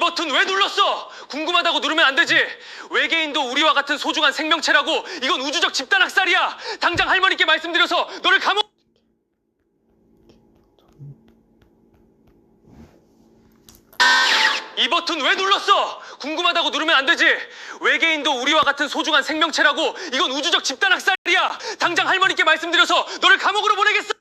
버튼 왜 눌렀어? 궁금하다고 누르면 안 되지. 외계인도 우리와 같은 소중한 생명체라고. 이건 우주적 집단 학살이야. 당장 할머니께 말씀드려서 너를 감옥... 이 버튼 왜 눌렀어? 궁금하다고 누르면 안 되지. 외계인도 우리와 같은 소중한 생명체라고. 이건 우주적 집단 학살이야. 당장 할머니께 말씀드려서 너를 감옥으로 보내겠어.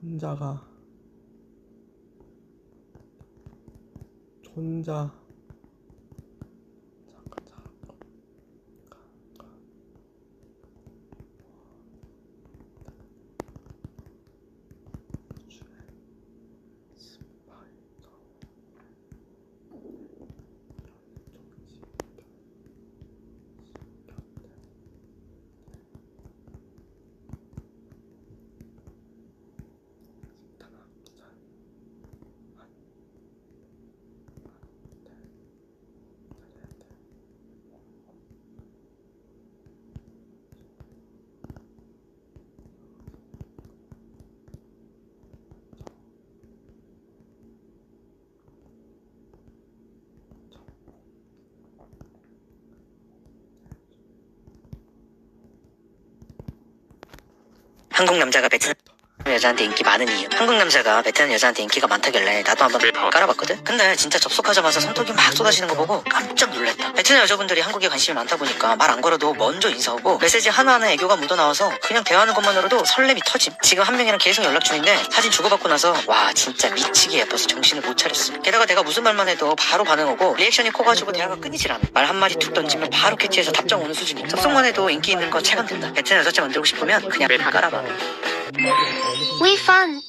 손자 한국 남자가 베트남 여자한테 인기 많은 이유. 한국 남자가 베트남 여자한테 인기가 많다길래 나도 한번 깔아봤거든? 근데 진짜 접속하자마자 손톱이 막 쏟아지는 거 보고 깜짝 놀랐다. 베트남 여자분들이 한국에 관심이 많다 보니까 말 안 걸어도 먼저 인사하고 메시지 하나하나 애교가 묻어나와서 그냥 대화하는 것만으로도 설렘이 터짐. 지금 한 명이랑 계속 연락 중인데 사진 주고받고 나서 와 진짜 미치게 예뻐서 정신을 못 차렸어. 게다가 내가 무슨 말만 해도 바로 반응 오고 리액션이 커가지고 대화가 끊이질 않아. 말 한마디 툭 던지면 바로 캐치해서 답장 오는 수준이야. 접속만 해도 인기 있는 거 체감된다. 베트남 여자체 만들고 싶으면 그냥 깔아봐. We fun.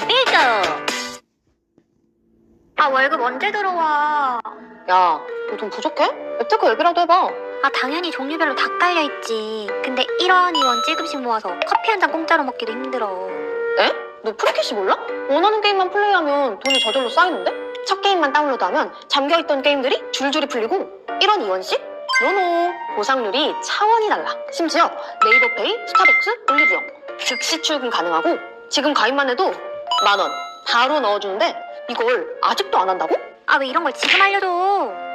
삐도. 아, 월급 언제 들어와? 야, 너 돈 부족해? 앱테크 얘기라도 해봐. 아, 당연히 종류별로 다 깔려있지. 근데 1원, 2원 찔끔씩 모아서 커피 한 잔 공짜로 먹기도 힘들어. 에? 너 프리캐시 몰라? 원하는 게임만 플레이하면 돈이 저절로 쌓이는데? 첫 게임만 다운로드하면 잠겨있던 게임들이 줄줄이 풀리고 1원, 2원씩? 노노, 보상률이 차원이 달라. 심지어 네이버페이, 스타벅스, 올리브영 즉시 출금 가능하고 지금 가입만 해도 10,000원 바로 넣어주는데 이걸 아직도 안 한다고? 아, 왜 이런 걸 지금 알려줘?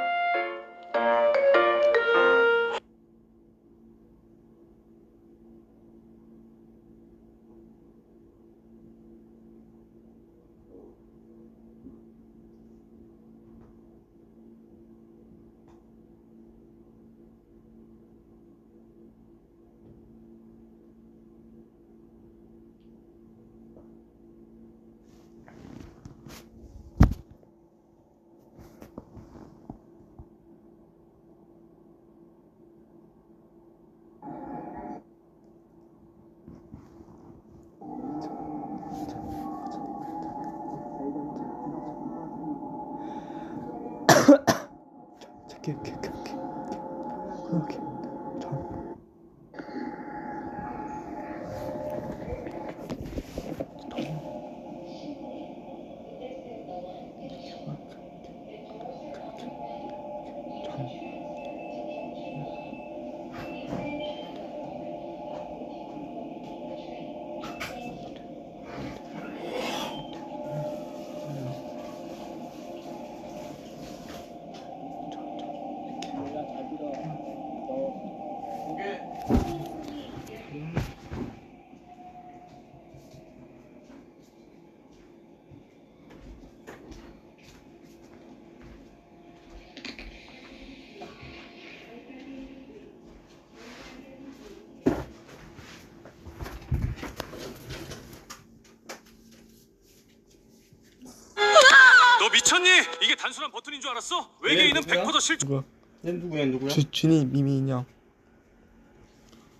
미쳤니? 이게 단순한 버튼인 줄 알았어? 외계인은 100% 실존. 누구? 얘 누구야 누구야? 준이 미미 인형.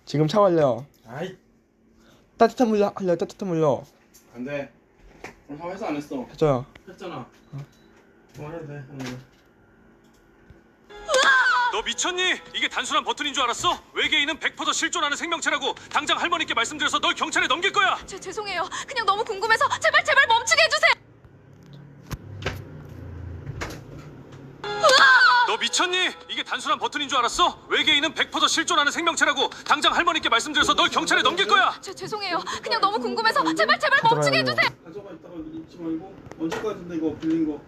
지금 차 걸려. 아이 따뜻한 물로 할래. 따뜻한 물로 안돼. 오늘 다 회사 안 했어. 해줘요. 했잖아. 해도 돼. 너 미쳤니? 이게 단순한 버튼인 줄 알았어? 외계인은 100% 실존하는 생명체라고. 당장 할머니께 말씀드려서 널 경찰에 넘길 거야. 죄송해요. 그냥 너무 궁금해서 제발 멈추게 해주세요. 너 미쳤니? 이게 단순한 버튼인 줄 알았어? 외계인은 100% 실존하는 생명체라고. 당장 할머니께 말씀드려서 널 경찰에 넘길 거야. 죄송해요. 그냥 너무 궁금해서 제발 멈추게 해주세요. 가져가 이따가 잊지 말고 언제까지인데 이거 빌린 거.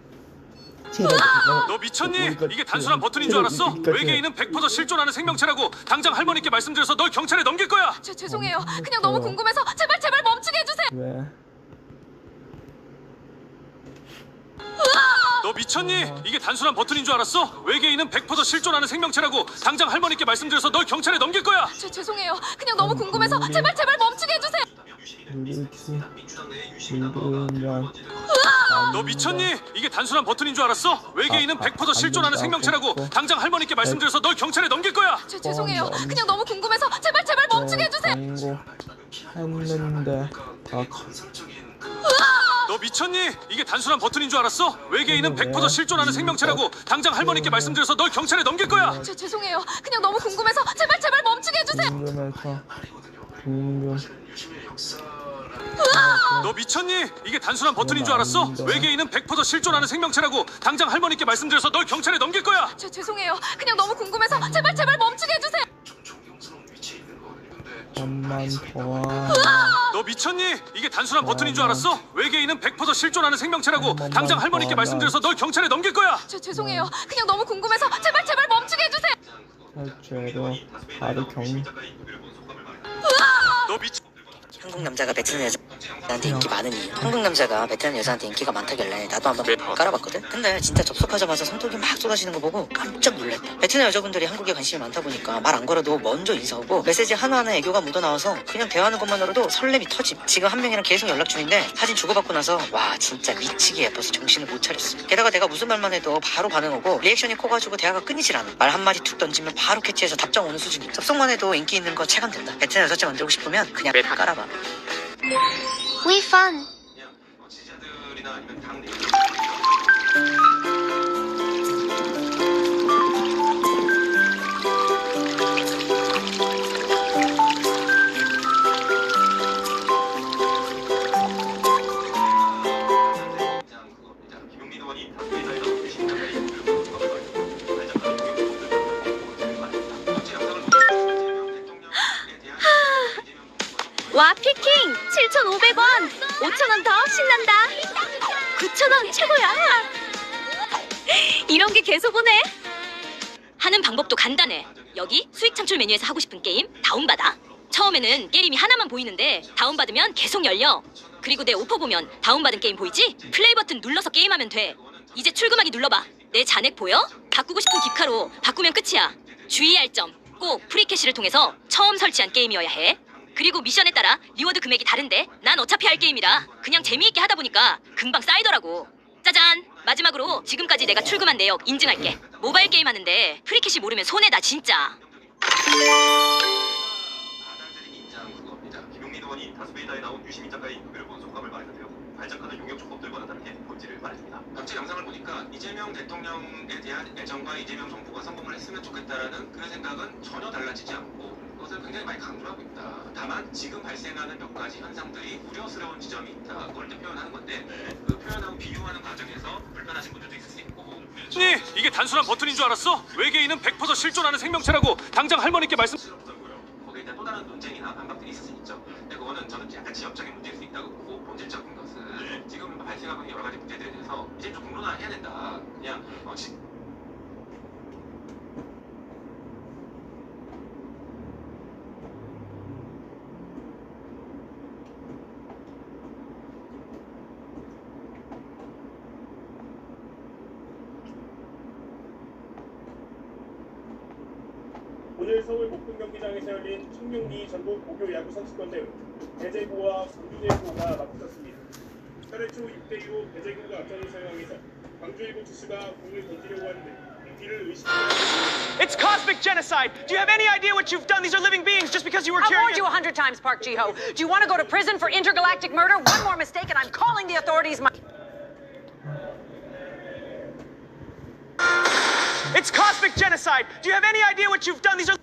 너 미쳤니? 이게 단순한 버튼인 줄 알았어? 외계인은 100% 실존하는 생명체라고. 당장 할머니께 말씀드려서 널 경찰에 넘길 거야. 죄송해요. 그냥 너무 궁금해서 제발 멈추게 해주세요. 왜? 너 미쳤니? 이게 단순한 버튼인 줄 알았어? 외계인은 100% 실존하는 생명체라고. 당장 할머니께 말씀드려서 널 경찰에 넘길 거야. 죄송해요. 그냥 너무 궁금해서 제발 멈추게 해주세요. 인형. 너 미쳤니? 이게 단순한 버튼인 줄 알았어? 외계인은 100% 실존하는 생명체라고. 당장 할머니께 말씀드려서 널 경찰에 넘길 거야. 죄송해요. 그냥 너무 궁금해서 제발 멈추게 해주세요. 광고 했는데 다 너 미쳤니? 이게 단순한 버튼인 줄 알았어? 외계인은 100% 실존하는 생명체라고. 당장 할머니께 말씀드려서 널 경찰에 넘길 거야. 죄송해요. 그냥 너무 궁금해서 제발 멈추게 해주세요. 궁금해서 궁금. 너 미쳤니? 이게 단순한 버튼인 줄 알았어? 외계인은 100% 실존하는 생명체라고. 당장 할머니께 말씀드려서 널 경찰에 넘길 거야. 죄송해요. 그냥 너무 궁금해서 제발 멈추게 해주세요. 잠만 더. 너 미쳤니? 이게 단순한 버튼인 줄 알았어? 외계인은 100% 실존하는 생명체라고. 당장 할머니께 말씀드려서 널 경찰에 넘길 거야. 죄송해요. 그냥 너무 궁금해서 제발 멈추게 해주세요. 실제로 바로 너 미쳤. 한국 남자가 베트남 여자한테 인기 많은 이유. 한국 남자가 베트남 여자한테 인기가 많다길래 나도 한번 깔아봤거든. 근데 진짜 접속하자마자 손톱이 막 쏟아지는 거 보고 깜짝 놀랐다. 베트남 여자분들이 한국에 관심이 많다 보니까 말 안 걸어도 먼저 인사하고 메시지 하나하나 애교가 묻어나와서 그냥 대화하는 것만으로도 설렘이 터짐. 지금 한 명이랑 계속 연락 중인데 사진 주고받고 나서 와 진짜 미치게 예뻐서 정신을 못 차렸어. 게다가 내가 무슨 말만 해도 바로 반응하고 리액션이 커가지고 대화가 끊이질 않아. 말 한마디 툭 던지면 바로 캐치해서 답장 오는 수준이야. 접속만 해도 인기 있는 거 체감된다. 베트남 여자체 만들고 싶으면 그냥 다 깔아봐. We fun. 지지자들이나 아니면 당 내에 김용민 의원이 다수의사에 나온 유신자의 인물을 발작하는 전체 영상을 보면 이재명 대통령에 대한 와 피킹 7,500원 5,000원 더 신난다. 9,000원 최고야. 이런 게 계속 오네. 하는 방법도 간단해. 여기 수익 창출 메뉴에서 하고 싶은 게임 다운받아. 처음에는 게임이 하나만 보이는데 다운받으면 계속 열려. 그리고 내 오퍼 보면 다운받은 게임 보이지? 플레이 버튼 눌러서 게임하면 돼. 이제 출금하기 눌러봐. 내 잔액 보여? 바꾸고 싶은 기카로 바꾸면 끝이야. 주의할 점, 꼭 프리캐시를 통해서 처음 설치한 게임이어야 해. 그리고 미션에 따라 리워드 금액이 다른데 난 어차피 할 게임이라 그냥 재미있게 하다 보니까 금방 쌓이더라고. 짜잔! 마지막으로 지금까지 내가 출금한 내역 인증할게. 모바일 게임 하는데 프리캐시 모르면 손해다 진짜. 아달들이 인자한 그겁니다. 김용민 의원이 다수베이다에 나온 유시민 작가의 인터뷰를 본 소감을 말하는데요. 발작하는 용역 조건들과는 다르게 본질을 말해줍니다. 전체 영상을 보니까 이재명 대통령에 대한 애정과 이재명 정부가 성공을 했으면 좋겠다라는 그 생각은 전혀 달라지지 않고 그것을 굉장히 많이 강조하고 있다. 다만 지금 발생하는 몇 가지 현상들이 우려스러운 지점이 있다. 그걸 이제 표현하는 건데 그 표현하고 비교하는 과정에서 불편하신 분들도 있을 수 있고. 이게 단순한 버튼인 줄 알았어? 외계인은 100% 실존하는 생명체라고. 당장 할머니께 말씀. 거기에 대한 또 다른 논쟁이나 반박들이 있을 수 있죠. 근데 그거는 저는 약간 지역적인 문제일 수 있다고 보고 본질적인 것은 지금 발생하고 있는 여러 가지 문제들에 대해서 이제 좀 공론화해야 된다. 그냥 오늘 서울 목동 경기장에서 열린 청룡리 전국 고교 야구 선수권 대회 배재구와 송준일고가 맞붙었습니다. 8회 초 6대2로 배재구가 앞서는 상황에서 광주일보 투수가 공을 던지려고 하는데 뒤를 의식해. It's cosmic genocide. Do you have any idea what you've done? These are living beings just because you were I've carrying. warned you 100 times, Park Ji-ho. Do you want to go to prison for intergalactic murder? One more mistake and I'm calling the authorities. It's cosmic genocide. Do you have any idea what you've done? These are.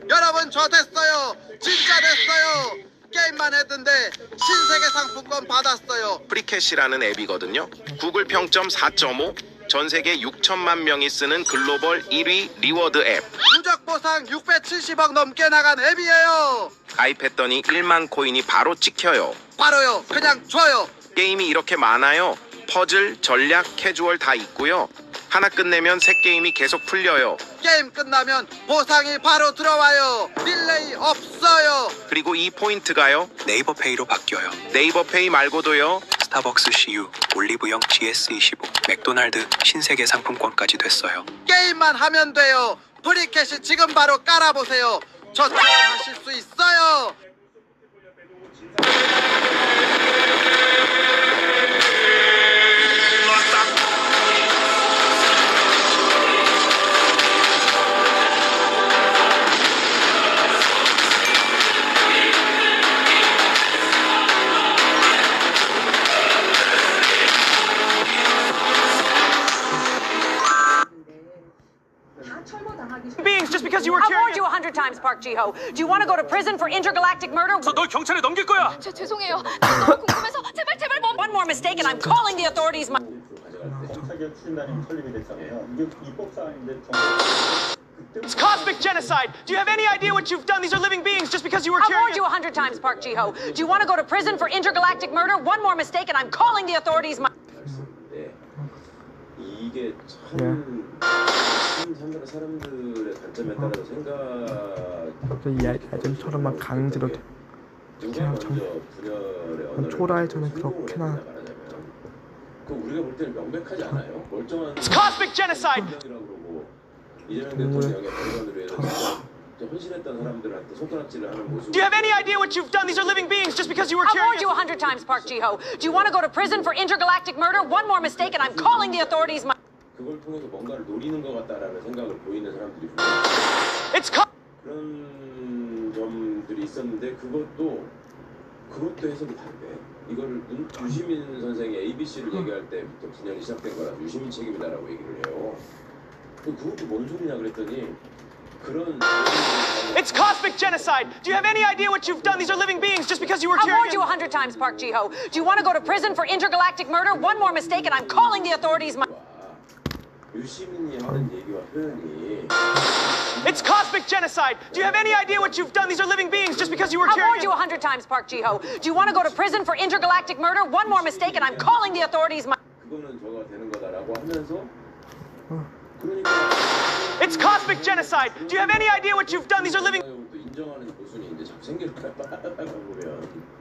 여러분 저 됐어요. 진짜 됐어요. 게임만 했는데 신세계 상품권 받았어요. 프리캐시라는 앱이거든요. 구글 평점 4.5, 전 세계 6천만 명이 쓰는 글로벌 1위 리워드 앱. 누적 보상 670억 넘게 나간 앱이에요. 가입했더니 1만 코인이 바로 찍혀요. 바로요. 그냥 줘요. 게임이 이렇게 많아요. 퍼즐, 전략, 캐주얼 다 있고요. 하나 끝내면 새 게임이 계속 풀려요. 게임 끝나면 보상이 바로 들어와요. 딜레이 없어요. 그리고 이 포인트가요. 네이버페이로 바뀌어요. 네이버페이 말고도요. 스타벅스 CU, 올리브영 GS25, 맥도날드 신세계 상품권까지 됐어요. 게임만 하면 돼요. 프리캐시 지금 바로 깔아보세요. 저처럼 하실 수 있어요. beings just because you were I've carrying. warned you 100 times, Park Ji-ho. Do you want to go to prison for intergalactic murder? 널 경찰에 넘길 거야. 죄송해요. 너무 궁금해서 제발 One more mistake and I'm calling the authorities. 검찰개혁 추진단이 설립이 됐잖아요. 이게 입법 사안인데 It's cosmic genocide. Do you have any idea what you've done? These are living beings just because you were I've carrying. warned you 100 times, Park Ji-ho. Do you want to go to prison for intergalactic murder? One more mistake and I'm calling the authorities. 이게 참 사람들의 관점에 따라서 생각. 또 예전처럼 막 강제로 누가 먼저 분열의 언어를 초라해전에 그렇게나 그 우리가 볼 때는 명백하지 않아요. 멀쩡한 It's cosmic genocide. 그러고 이재명 대통령의 발언으로 해서 헌신했던 사람들한테 손가락질을 하는 모습. Do you have any idea what you've done? These are living beings just because you were I've carrying. warned you 100 times, Park Ji-ho. Do you want to go to prison for intergalactic murder? One more mistake and I'm calling the authorities. 그걸 통해서 뭔가를 노리는 것 같다라는 생각을 보이는 사람들이 It's 그런 점들이 있었는데 그것도 해석이 다르대. 이거를 유시민 선생이 ABC를 얘기할 때부터 분열이 시작된 거라 유시민 책임이다라고 얘기를 해요. 그것도 뭔 소리냐 그랬더니 그런. It's cosmic genocide. Do you have any idea what you've done? These are living beings just because you were I've carrying. warned you 100 times, Park Ji-ho. Do you want to go to prison for intergalactic murder? One more mistake and I'm calling the authorities. 유시민이 하는 얘기와 표현이. It's cosmic genocide. Do you have any idea what you've done? These are living beings just because you were I've carrying. warned you 100 times, Park Ji-ho. Do you want to go to prison for intergalactic murder? One more mistake and I'm calling the authorities. 그거는 저가 되는 거다라고 하면서. 그러니까. It's cosmic genocide. Do you have any idea what you've done? These are living. 또 인정하는 모순이 이제 자꾸 생길 거야. 보면.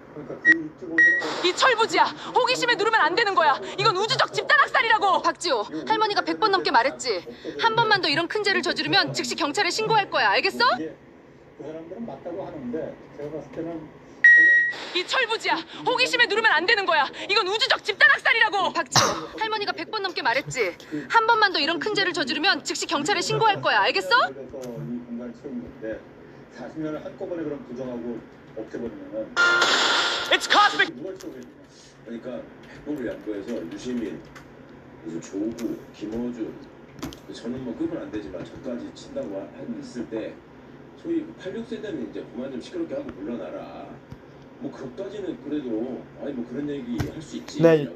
이 철부지야. 호기심에 누르면 안 되는 거야. 이건 우주적 집단 학살이라고. 박지호, 할머니가 100번 넘게 말했지. 한 번만 더 이런 큰 죄를 저지르면 즉시 경찰에 신고할 거야. 알겠어? 그 사람들은 맞다고 하는데 제가 봤을 때는 이 철부지야. 호기심에 누르면 안 되는 거야. 이건 우주적 집단 학살이라고. 박지호, 할머니가 100번 넘게 말했지. 한 번만 더 이런 큰 죄를 저지르면 즉시 경찰에 신고할 거야. 알겠어? 그래서 이 공간을 채우는데 40년을 한꺼번에 그럼 부정하고 없애버리면은 It's cosmic. 누가 채우겠냐. 그러니까 백보를 양보해서 유시민, 무슨 조구, 김어준, 저는 뭐 끄면 안 되지만 저까지 친다고 했을 때 소위 86세대는 이제 그만 좀 시끄럽게 하고 물러나라. 뭐 그것까지는 그래도 아니 뭐 그런 얘기 할 수 있지. 네,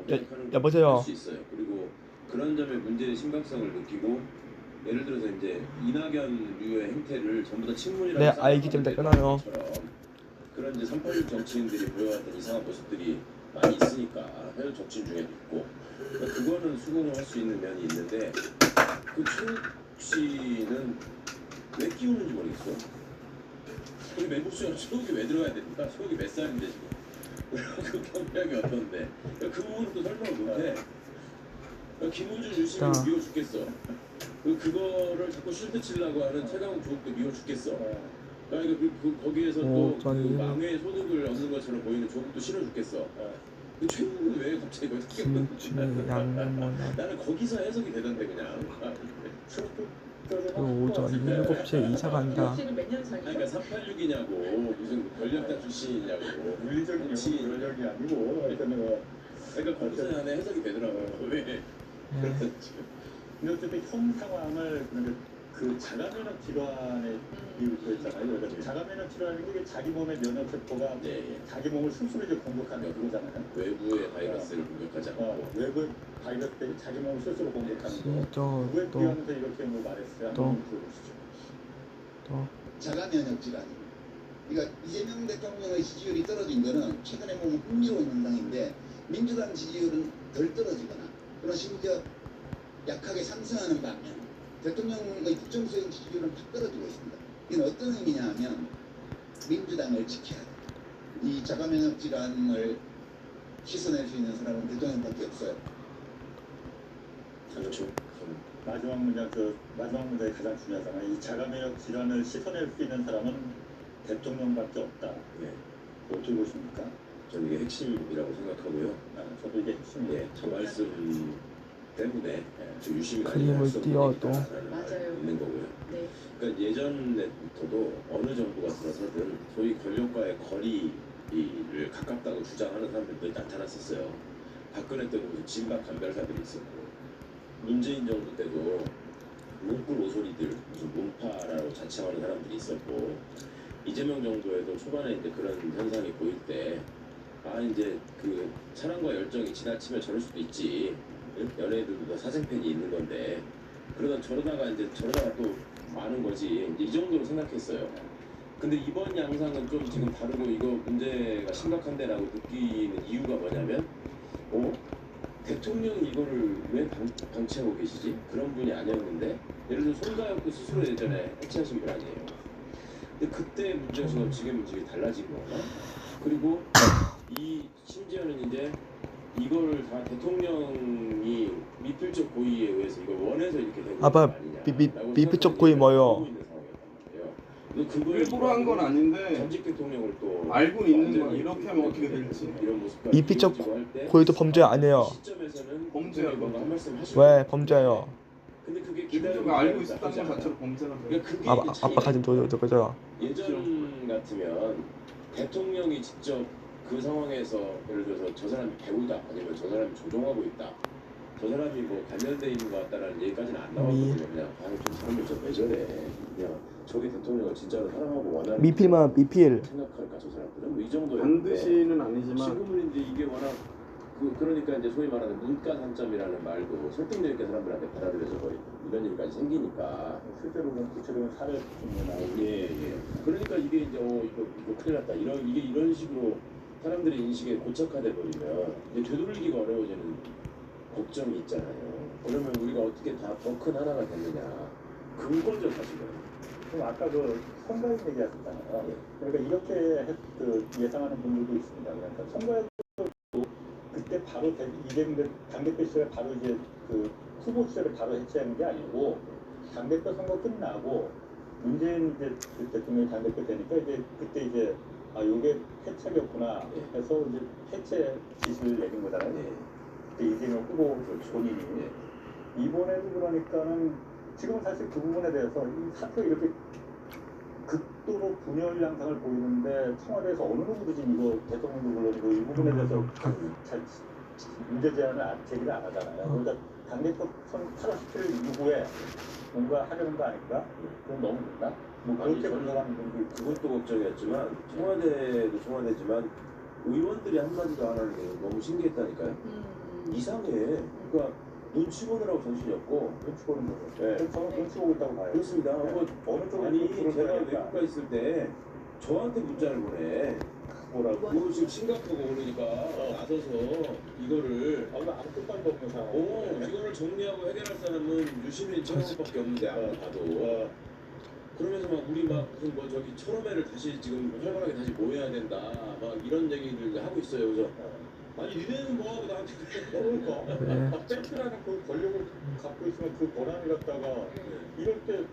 여보세요. 할수 있어요. 그리고 그런 점의 문제의 심각성을 느끼고 예를 들어서 이제 이낙연류의 행태를 전부 다 친문이라고. 네, 알기 때문에 끊어요. 그런 이제 386 정치인들이 보여왔던 이상한 모습들이 많이 있으니까 해외 정치인 중에도 있고 그러니까 그거는 수긍을 할 수 있는 면이 있는데 그 최욱 씨는 왜 끼우는지 모르겠어. 우리 맹국 씨는 최욱이 왜 들어가야 됩니까? 최욱이 몇 살인데 지금 그 경력이 어떤데 그 부분은 또 설명을 못해. 김우준 유시민 미워 죽겠어. 그거를 자꾸 쉴드 치려고 하는 최강욱 조국도 미워 죽겠어. 그러니까 거기에서 또 그 망회의 소득을 얻는 것처럼 보이는 조국도 싫어 죽겠어. 최고는 왜 갑자기 거기서 김치는 양념만 나는 거기서 해석이 되던데 그냥. 오전 7시에 이사 간다. 그러니까 386이냐고 무슨 권력자 출신이냐고 물리적인 권력이 아니고 그러니까 거기서 안에 해석이 되더라고요. 왜? 근데 어쨌든 현 상황을 그 자가면역 질환에 이유가 있잖아요. 그러니까 자가면역 질환이 게 자기 몸의 면역 세포가 자기 몸을 스스로 이제 공격하는 거잖아요. 외부의 바이러스를 공격하지 않고 외부의 바이러스들이 자기 몸을 스스로 공격하는 거. 또 그거에 비하면서 이렇게 뭐 말했어요. 한번 들어보시죠. 또 자가면역 질환. 그러니까 이재명 대통령의 지지율이 떨어진 거는 최근에 보면 흥미로운 현상인데 민주당 지지율은 덜 떨어지거나 그러나 심지어 약하게 상승하는 반면 대통령의 국정 수행 지지율은 팍 떨어지고 있습니다. 이건 어떤 의미냐 하면 민주당을 지켜야 돼. 이 자가면역 질환을 씻어낼 수 있는 사람은 대통령밖에 없어요. 그렇죠. 마지막 문장이 가장 중요하잖아요. 이 자가면역 질환을 씻어낼 수 있는 사람은 대통령밖에 없다. 네. 어떻게 보십니까? 저는 이게 핵심이라고 생각하고요. 저도 이게 핵심이에요. 저 말씀 때문에 저 유심히 그림을 띄워도 있는 거고요. 그러니까 예전부터도 어느 정부가 들어서든 소위 권력과의 거리를 가깝다고 주장하는 사람들도 나타났었어요. 박근혜 때도 무슨 진박 간별사들이 있었고 문재인 정부 때도 문구 오소리들 무슨 문파라고 자칭하는 사람들이 있었고 이재명 정부에도 초반에 이제 그런 현상이 보일 때 이제 그 사랑과 열정이 지나치면 저럴 수도 있지. 연예인들도 사생팬이 있는 건데 저러다가 또 많은 거지. 이제 이 정도로 생각했어요. 근데 이번 양상은 좀 지금 다르고 이거 문제가 심각한데라고 느끼는 이유가 뭐냐면 대통령이 이거를 왜 방치하고 계시지? 그런 분이 아니었는데 예를 들어 손가락도 스스로 예전에 해체하신 분 아니에요. 근데 그때 문제에서 지금 달라진 거구나. 그리고 심지어는 이제 이걸 다 대통령이 미필적 고의에 의해서 이걸 원해서 이렇게 된 거 아니냐. 미필적 고의 뭐요? 일부러 한 건 아닌데 전직 대통령을 또 알고 있는 거 이렇게 하면 어떻게 될지. 미필적 고의도 범죄 아니에요. 범죄야. 왜 범죄예요? 근데 그게 기대가 알고 있었다는 것 자체로 범죄가 돼요. 아빠 가진 저거죠. 예전 같으면 대통령이 직접 그 상황에서 예를 들어서 저 사람이 배우다 아니면 저 사람이 조종하고 있다 저 사람이 뭐 관련돼 있는 것 같다라는 얘기까지는 안 나왔거든요. 그냥 저 사람이 왜 저래 그냥 저게 대통령을 진짜로 사랑하고 원하는 미필 생각할까 저 사람들은 뭐 이 정도였는데 반드시는 아니지만 지금은 이제 이게 워낙 그러니까 이제 소위 말하는 문과 3점이라는 말도 설득력 있게 사람들한테 받아들여서 이런 일까지 생기니까 실제로는 구체적인 사례 중에 나오고 그러니까 이게 이제 이거 큰일 났다 이런 식으로 사람들의 인식에 고착화돼 버리면 이제 되돌리기가 어려워지는 걱정이 있잖아요. 그러면 우리가 어떻게 더 큰 하나가 되느냐 근본적 사실은. 그럼 아까 선거인 얘기하셨잖아요. 그러니까 이렇게 예상하는 분들도 있습니다. 그러니까 선거에도 그때 바로 이재명 당대표 시절에 바로 이제 후보 시절에 바로 해체하는 게 아니고 당대표 선거 끝나고 문재인 이제 대통령이 당대표 되니까 이제 그때 이제 요게 해체였구나 해서 이제 해체 지시를 내린 거잖아요. 그때 이재명 후보 본인이 이번에도 그러니까는 지금 사실 그 부분에 대해서 이 사태가 이렇게 극도로 분열 양상을 보이는데 청와대에서 어느 누구든지 이거 대통령도 물론이고 이 부분에 대해서 잘 문제 제기를 안 하잖아요. 그러니까 당대표 8월 17일 이후에 뭔가 하려는 거 아닌가? 그건 너무 늦다? 뭐 그렇게 분석하는 분들이 그것도 걱정이었지만 청와대도 청와대지만 의원들이 한마디도 안 하는 게 너무 신기했다니까요. 이상해. 그러니까 눈치 보느라고 정신이 없고. 눈치 보는 거죠. 저는 눈치 보고 있다고 봐요. 그렇습니다. 어느 쪽에 아니 제가 외국가 있을 때 저한테 문자를 보내. 뭐라고? 지금 싱가포르 오르니까 나서서 이거를 아무 뜻도 없는 상황. 이거를 정리하고 해결할 사람은 유시민 최영호밖에 없는데 아무나 봐도. 그러면서 우리 무슨 저기 철험회를 다시 지금 활발하게 다시 모여야 된다 막 이런 얘기를 하고 있어요. 그래서 아니 니네는 뭐하고 나한테 그러니까 팩트라는 그 권력을 갖고 있으면 그 권한을 갖다가 이럴 때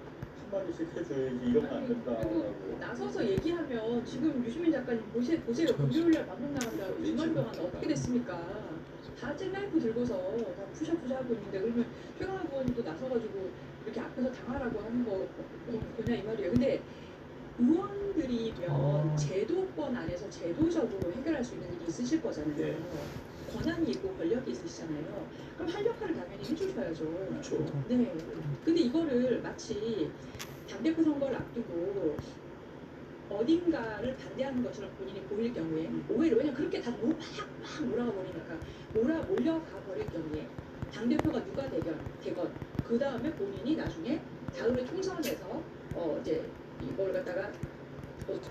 한마디씩 해줘야지 이러면 안 된다고. 나서서 얘기하면 지금 유시민 작가님 보세요. 금요일날 방송 나간다고 주말 동안 어떻게 됐습니까? 다 젤라이프 들고서 다 푸셔푸셔 하고 있는데 그러면 최강욱 의원님도 나서가지고 이렇게 앞에서 당하라고 하는 거냐 이 말이에요. 근데 의원들이면 제도권 안에서 제도적으로 해결할 수 있는 일이 있으실 거잖아요. 권한이 있고 권력이 있으시잖아요. 그럼 할 역할을 당연히 해주셔야죠. 그렇죠. 네. 근데 이거를 마치 당대표 선거를 앞두고 어딘가를 반대하는 것처럼 본인이 보일 경우에 오히려 왜냐면 그렇게 다 막 몰아가 버리니까 몰려가 버릴 경우에 당대표가 누가 되건 그 다음에 본인이 나중에 다음에 총선에서 이제 이걸 갖다가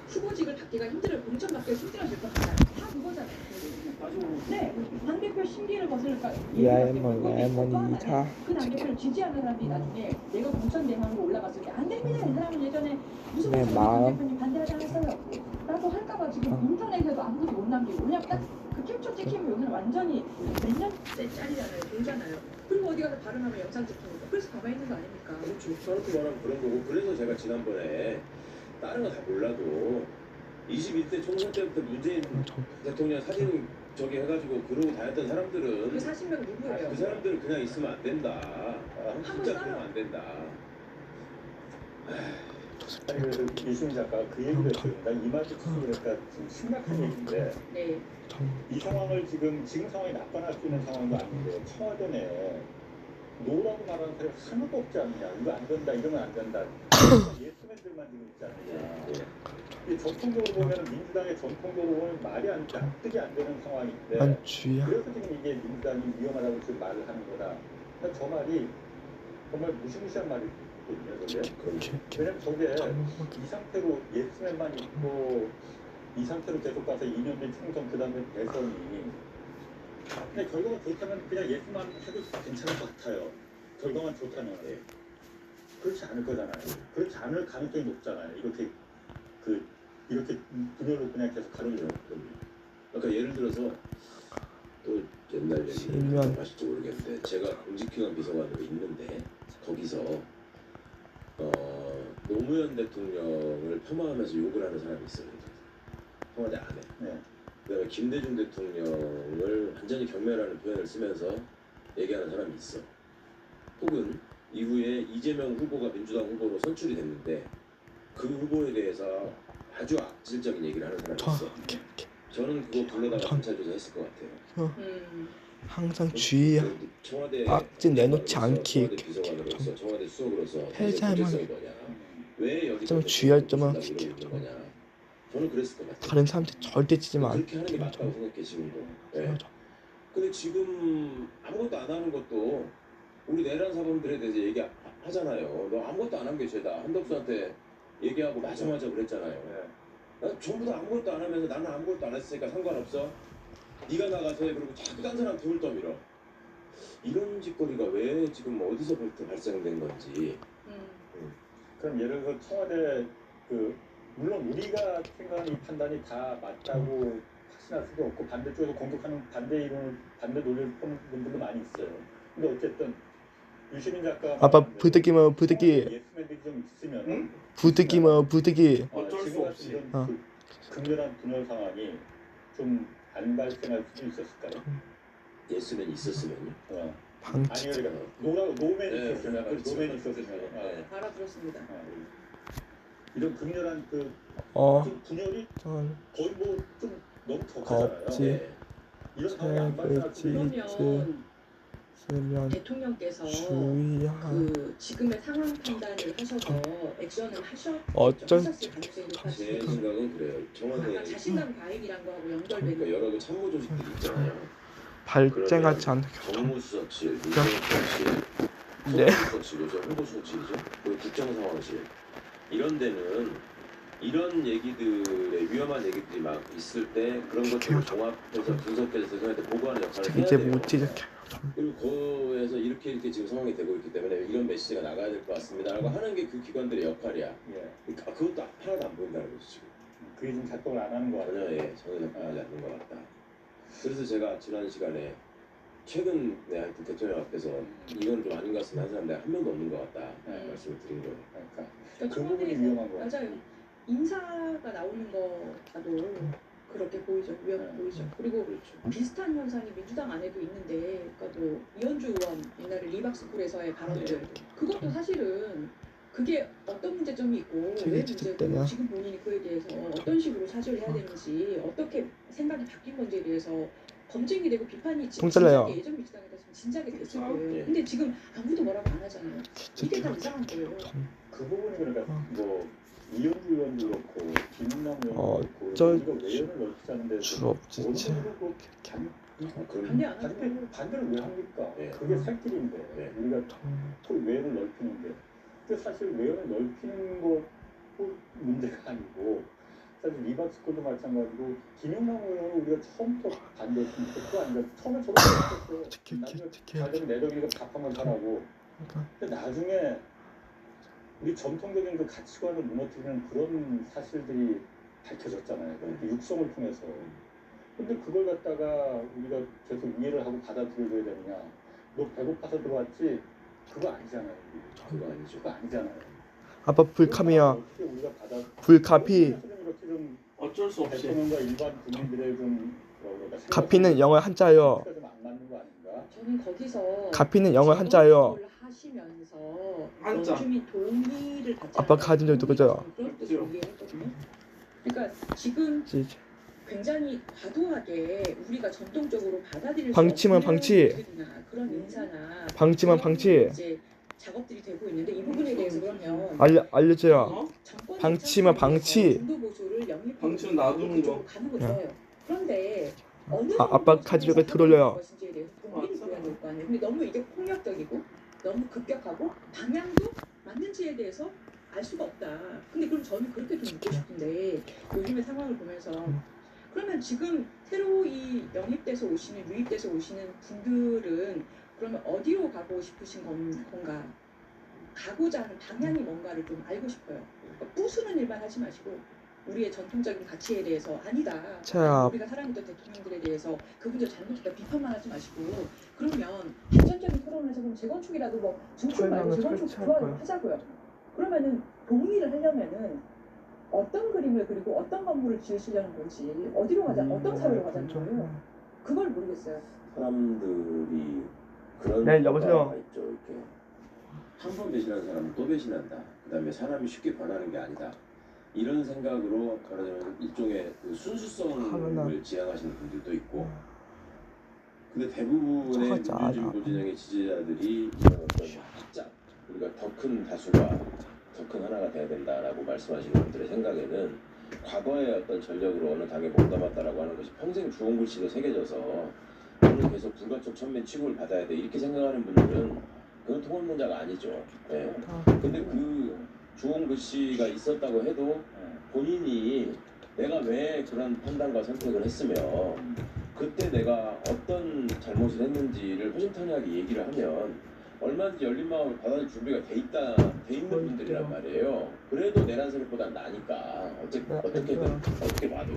후보직을 받기가 공천받기가 힘들어질 것 같아요. 다 그거잖아요. 네, 당대표 심기를 거슬까? 그 당대표를 지지하는 사람이 나중에 내가 공천 대상으로 올라갔을 때 안 됩니다. 이 사람은 예전에 무슨 당대표님 반대하지 않았어요. 라고 할까봐 지금 인터넷에도 아무것도 못 남기고 그냥 딱 그 캡처 찍히면 여기는 완전히 몇 년째짜리잖아요. 돌잖아요. 그리고 어디 가서 발언하면 영상 찍히니까 그래서 가만히 있는 거 아닙니까? 그렇죠. 저렇게 말하면 그런 거고 그래서 제가 지난번에 다른 거 다 몰라도 21대 총선 때부터 문재인 대통령 사진 저기 해가지고 그러고 다녔던 사람들은 그 40명 누구예요? 그 사람들은 그냥 있으면 안 된다. 진짜 그러면 안 된다. 아니 그래도 유시민 작가가 그 얘기를 했어요. 난이 말도 참 그러니까 좀 심각한 얘기인데 네. 이 상황을 지금 상황이 나빠날 수 있는 상황도 아닌데 청와대 내에 노라고 말하는 사람이 하나도 없지 않느냐. 이거 안 된다 이러면 안 된다. 예스맨들만 지금 있지 않느냐. 이 전통적으로 보면 민주당의 전통적으로 보면 말이 납득이 안 되는 상황인데 그래서 지금 이게 민주당이 위험하다고 지금 말을 하는 거다. 그러니까 저 말이 정말 무시무시한 말이거든요. 왜냐면 저게 이 상태로 예스맨만 있고 이 상태로 계속 가서 2년 뒤 총선 그 다음에 대선이 근데 결과가 좋다면 그냥 예스만 해도 괜찮을 것 같아요. 결과만 좋다면 그렇지 않을 거잖아요. 그렇지 않을 가능성이 높잖아요. 이렇게 분열로 그냥 계속 가는 거예요. 그러니까 예를 들어서 또 옛날 얘기를 하실지 모르겠는데 제가 공직기관 비서관으로 있는데 거기서 노무현 대통령을 폄하하면서 욕을 하는 사람이 있어요. 청와대 안에. 그다음에 김대중 대통령을 완전히 경멸하는 표현을 쓰면서 얘기하는 사람이 있어. 혹은 이후에 이재명 후보가 민주당 후보로 선출이 됐는데 그 후보에 대해서 아주 악질적인 얘기를 하는 사람이 있어. 저는 그거 불러다가 검찰 조사했을 것 같아요. 항상 주의야. 악질 내놓지 않기. 청와대 수석으로서 해자만 좀 주의할 점은 저는 그랬을 것 같아요. 다른 사람한테 절대 치지만 그렇게 하는 게 맞다고 생각해 지금도. 근데 지금 아무것도 안 하는 것도 우리 내란 사범들에 대해서 얘기하잖아요. 너 아무것도 안 한 게 죄다. 한덕수한테 얘기하고 맞아 그랬잖아요. 난 전부 다 아무것도 안 하면서 나는 아무것도 안 했으니까 상관없어. 네가 나가서 해. 그리고 자꾸 딴 사람 등을 떠밀어. 이런 짓거리가 왜 지금 어디서부터 발생된 건지. 그럼 예를 들어 청와대 물론 우리가 생각하는 이 판단이 다 맞다고 확신할 수도 없고 반대쪽에서 공격하는 반대 논리를 푸는 분들도 많이 있어요. 근데 어쨌든 유시민 작가 아빠 부득이면 부득이 예스맨들이 좀 있으면 부득이 어쩔 수 없이 이런 극렬한 분열 상황이 좀 안 발생할 수도 있었을까요? 예스맨이 있었으면요? 아니요, 노맨이 있었으면 노맨이 있었으면 알아들었습니다. 이런 극렬한 분열이 거의 좀 너무 격하잖아요. 이런 상황이 안 발생할 수도 그러면 대통령께서 지금의 상황 판단을 하셔서 액션을 하셨을 가능성이 높아지죠. 제 생각은 그래요. 청와대 자신감 과잉이란 거하고 연결되는 그러니까 여러 그 참모 조직들이 있잖아요. 발생하지 않는 정무수석실, 민정수석실, 소방수석실, 요즘 홍보수석실이죠. 그리고 국정상황실 이런 데는 이런 얘기들의 위험한 얘기들이 막 있을 때 그런 것들을 종합해서 분석해서 대통령한테 보고하는 역할을 해야 돼요. 그리고 거에서 이렇게 지금 상황이 되고 있기 때문에 이런 메시지가 나가야 될 것 같습니다라고 하는 게 그 기관들의 역할이야. 그러니까 그것도 하나도 안 보인다는 거죠 지금. 그게 지금 작동을 안 하는 거 같아요. 전혀 작동하지 않는 것 같다. 그래서 제가 지난 시간에 최근 하여튼 대통령 앞에서 이건 좀 아닌 것 같으면 한 사람 내가 한 명도 없는 것 같다 말씀을 드린 거예요. 그러니까 그 부분이 위험한 거예요. 맞아요. 인사가 나오는 거 봐도 그렇게 보이죠. 위험해 보이죠. 그리고 비슷한 현상이 민주당 안에도 있는데, 그러니까 뭐 이현주 의원 옛날에 리박스쿨에서의 발언들, 그것도 사실은 그게 어떤 문제점이 있고 왜 문제고 지금 본인이 그에 대해서 어떤 식으로 사죄를 해야 되는지, 어떻게 생각이 바뀐 건지에 대해서 검증이 되고 비판이 진작에 예전 민주당에 됐으면 진작에 됐을 거예요. 근데 지금 아무도 뭐라고 안 하잖아요. 이게 다 이상한 거예요. 그 부분이 그러니까 뭐 이현주 의원도 그렇고 김은남 의원도 그렇고 저 우리가 외연을 넓히자는 데서 주업 진짜 반대 안 하죠. 반대를 왜 합니까? 그게 살 길인데 우리가 그 외연을 넓히는데, 근데 사실 외연을 넓히는 것도 문제가 아니고, 사실 리박스쿨도 마찬가지고 김영남 의원은 우리가 처음부터 반대했으니까 그거 아닌가. 처음에 저도 반대했어요. 나중에 자기는 내덕이가 밥 한번 사라고. 근데 나중에 우리 전통적인 그 가치관을 무너뜨리는 그런 사실들이 밝혀졌잖아요. 그 육성을 통해서. 근데 그걸 갖다가 우리가 계속 이해를 하고 받아들여야 되느냐. 너 배고파서 들어왔지? 그거 아니잖아요. 그거 아니죠. 그거 아니잖아요. 아빠 불카미야. 어떻게 우리가 불카피. 어쩔 수 없이 대통령과 일반 국민들의 좀 카피는 영어 한자요. 안 맞는 거 아닌가? 저는 거기서 카피는 영어 한자요. 하시면서 한자. 원주민 동의를 받지 아빠 가진 적도 그죠? 그런 뜻으로 이해했거든요. 그러니까 지금 굉장히 과도하게 우리가 전통적으로 받아들일 방치만 수 없는 방치. 일들이나 그런 인사나 방치만 그런 방치. 이제 작업들이 되고 있는데, 이 부분에 대해서 그러면 알려줘요. 방치만 방치. 방치는 놔두는 거. 가는 거 좋아요. 그런데 어느 아빠 가지려고 들어올려요. 것인지에 대해서 동의를 줘야 될 거 아니에요. 근데 너무 이게 폭력적이고 너무 급격하고 방향도 맞는지에 대해서 알 수가 없다. 근데 그럼 저는 그렇게 좀 묻고 싶은데, 요즘의 상황을 보면서 그러면 지금 새로 이 영입돼서 오시는, 유입돼서 오시는 분들은 그러면 어디로 가고 싶으신 건가? 가고자 하는 방향이 뭔가를 좀 알고 싶어요. 그러니까 부수는 일만 하지 마시고 우리의 전통적인 가치에 대해서 아니다. 자. 우리가 사랑했던 대통령들에 대해서 그분들 잘못했다 비판만 하지 마시고, 그러면 발전적인 토론을 해서 그럼 재건축이라도 뭐 중축 말고 재건축 하자고요. 그러면은 동의를 하려면은 어떤 그림을 그리고 어떤 건물을 지으시려는 건지, 어디로 가자, 어떤 사회로 가자는 거예요. 그걸 모르겠어요. 사람들이 그런 네, 여보세요. 있죠. 이렇게 한 번 배신한 사람은 또 배신한다. 그다음에 사람이 쉽게 변하는 게 아니다. 이런 생각으로 말하자면 일종의 그 순수성을 지향하시는 분들도 있고, 근데 대부분의 민주주의 진영의 지지자들이 이런 어떤 확장, 우리가 더 큰 다수가 더 큰 하나가 돼야 된다라고 말씀하시는 분들의 생각에는 과거의 어떤 전력으로 어느 당에 몸담았다라고 하는 것이 평생 주홍 글씨로 새겨져서 오늘 계속 불가촉 천면 취급을 받아야 돼, 이렇게 생각하는 분들은 그건 통합론자가 아니죠. 네. 근데 그 주홍 글씨가 있었다고 해도 본인이 내가 왜 그런 판단과 선택을 했으면 그때 내가 어떤 잘못을 했는지를 허심탄회하게 얘기를 하면 얼마든지 열린 마음을 받아줄 준비가 돼 있는 분들이란 말이에요. 그래도 내란 세력보단 나니까 어떻게든 어떻게 봐도.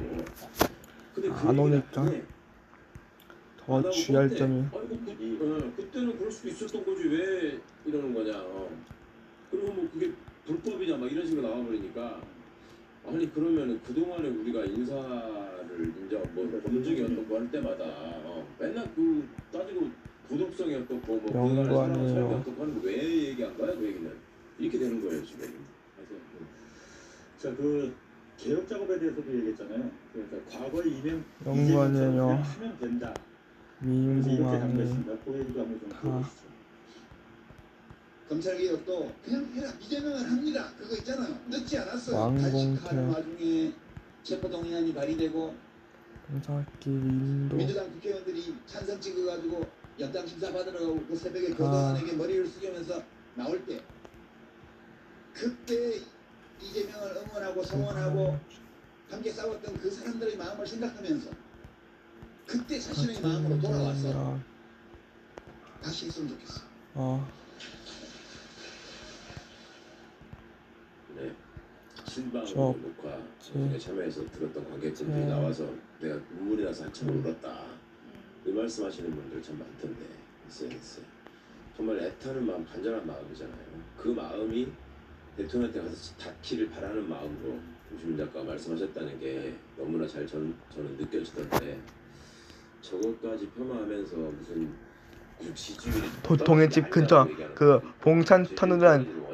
근데 안 오니까 더 주의할 점이. 그때는 그럴 수도 있었던 거지 왜 이러는 거냐. 그리고 뭐 그게 불법이냐 막 이런 식으로 나와버리니까, 아니 그러면은 그동안에 우리가 인사를 이제 뭐 검증이 어떻고 할 때마다 맨날 그 따지고 도덕성이 어떻고 뭐 그동안에 사람 삶이 어떻고 하는 거 왜 얘기한 거야? 그 얘기는 이렇게 되는 거예요 지금. 자, 그 개혁 작업에 대해서도 얘기했잖아요. 그러니까 과거에 영관이에요. 하면 된다. 민공항이 그 얘기도 한번 좀 들어보시죠. 검찰개혁도 그냥 해라, 이재명을 합니다. 그거 있잖아요. 늦지 않았어요. 왕공태. 단식하는 와중에 체포동의안이 발의되고 민주당 국회의원들이 찬성 찍어가지고 연장 심사 받으러 가고 그 새벽에 교도관에게 머리를 숙이면서 나올 때, 그때 이재명을 응원하고 성원하고 함께 싸웠던 그 사람들의 마음을 생각하면서 그때 자신의 마음으로 돌아와서 다시 했으면 좋겠어. 네. 신방 녹화 중에 참여해서 들었던 관객분들이 나와서 내가 눈물이 나서 한참 울었다. 그 말씀하시는 분들 참 많던데 SNS에 정말 애타는 마음, 간절한 마음이잖아요. 그 마음이 대통령한테 가서 닿기를 바라는 마음으로 유시민 작가가 말씀하셨다는 게 너무나 잘 저는 느껴지던데 저것까지 폄하하면서 무슨 지지율이 보통의 집 근처 그 봉산 터널은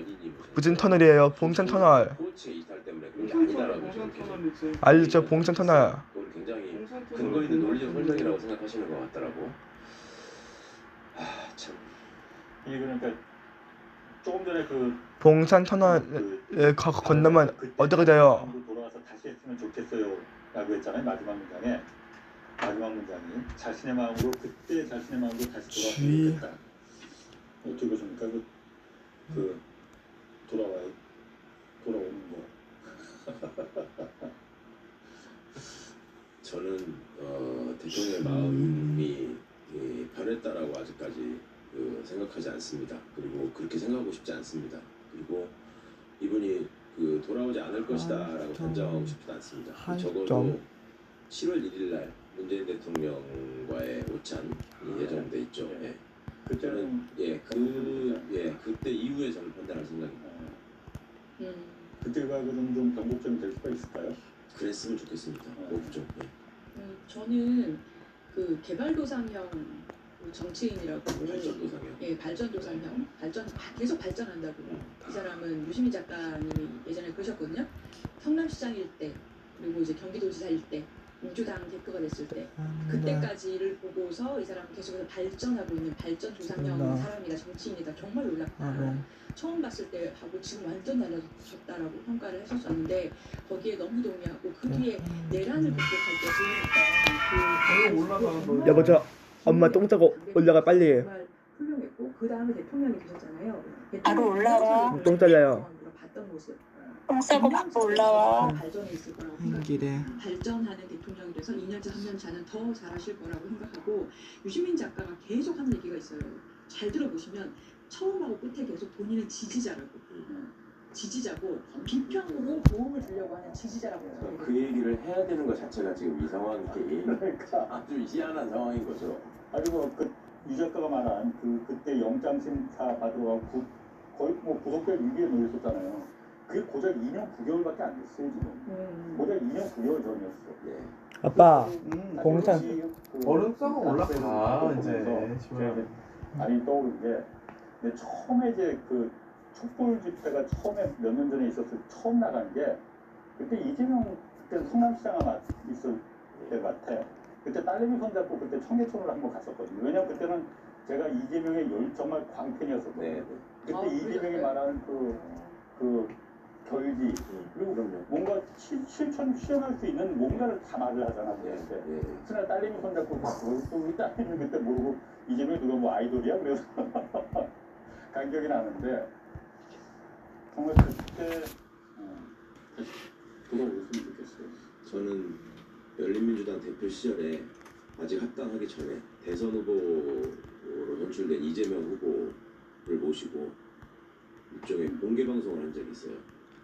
무슨 터널이에요? 봉산 터널 코치의 이탈 때문에 그런 게 아니다라고 지금 계속 알죠? 봉산 터널. 그건 굉장히 근거 있는 논리적 설명이라고 생각하시는 것 같더라고. 참. 이게 그러니까 조금 전에 그 봉산 터널을 건너면 어떻게 돼요? 돌아와서 다시 했으면 좋겠어요라고 했잖아요. 마지막 문장이 자신의 마음으로 그때 자신의 마음으로 다시 돌아왔으면 좋겠다. 어떻게 보십니까? 그 돌아오는 거. 저는 대통령의 마음이 변했다라고 아직까지 생각하지 않습니다. 그리고 그렇게 생각하고 싶지 않습니다. 그리고 이분이 돌아오지 않을 것이다라고 단정하고 싶지도 않습니다. 적어도 7월 1일날 문재인 대통령과의 오찬이 예정돼 있죠. 예. 그때는 그때 이후에 저는 판단할 생각입니다. 그때가 좀 변곡점이 될 수가 있을까요? 그랬으면 좋겠습니다. 꼭 좀. 예. 저는 그 개발도상형 정치인이라고 발전도상형. 예, 발전도상형 계속 발전한다고. 이 사람은 유시민 작가님이 예전에 그러셨거든요. 성남시장일 때 그리고 이제 경기도지사일 때 민주당 대표가 됐을 때 그때까지를 보고서 이 사람은 계속해서 발전하고 있는 발전도상형 사람이다, 정치인이다. 정말 놀랍다. 처음 봤을 때 하고 지금 완전 달라졌다라고 평가를 했었었는데 거기에 너무 동의하고 그 뒤에 내란을 극복할 때 여보 저 엄마 똥 싸고 올라가 빨리. 정말 훌륭했고 그 다음에 대통령이 되셨잖아요. 바로 올라와. 똥 잘라요. 봤던 모습. 똥 싸고 바로 올라와. 발전이 있을 거라고 생각해요. 발전하는 대통령이 돼서 2년차, 3년차는 더 잘하실 거라고 생각하고 유시민 작가가 계속 하는 얘기가 있어요. 잘 들어보시면 처음하고 끝에 계속 본인은 지지자라고. 지지자고 비평으로 도움을 주려고 하는 지지자라고. 그 얘기를 해야 되는 것 자체가 지금 이 상황이 아주 희한한 상황인 거죠. 아니 이 작가가 말한 그때 영장 심사 받으러 가고 거의 구속될 위기에 놓였었잖아요. 그게 고작 2년 9개월밖에 안 됐어요 지금. 고작 2년 9개월 전이었어. 네. 아빠 봉산 얼음싸고 올라가 이제. 아니 떠오른 게 근데 처음에 이제 그 촛불 집회가 처음에 몇 년 전에 있었을 때 처음 나간 게 그때 이재명 그때 성남시장가 있을 때 같아. 그때 딸내미 손잡고 그때 청계천으로 한번 갔었거든요. 왜냐면 그때는 제가 이재명의 정말 광팬이었었거든요. 그때 이재명이 말하는 그 결기 그리고 뭔가 실현할 수 있는 뭔가를 다 말을 하잖아. 그때 그날 딸내미 손잡고 또 우리 딸내미 그때 모르고 이재명이 누가 뭐 아이돌이야? 그래서 간격이 나는데 정말 그때 돌아오셨으면 좋겠어요. 저는 열린민주당 대표 시절에 아직 합당하기 전에 대선 후보로 선출된 이재명 후보를 모시고 일종의 공개 방송을 한 적이 있어요.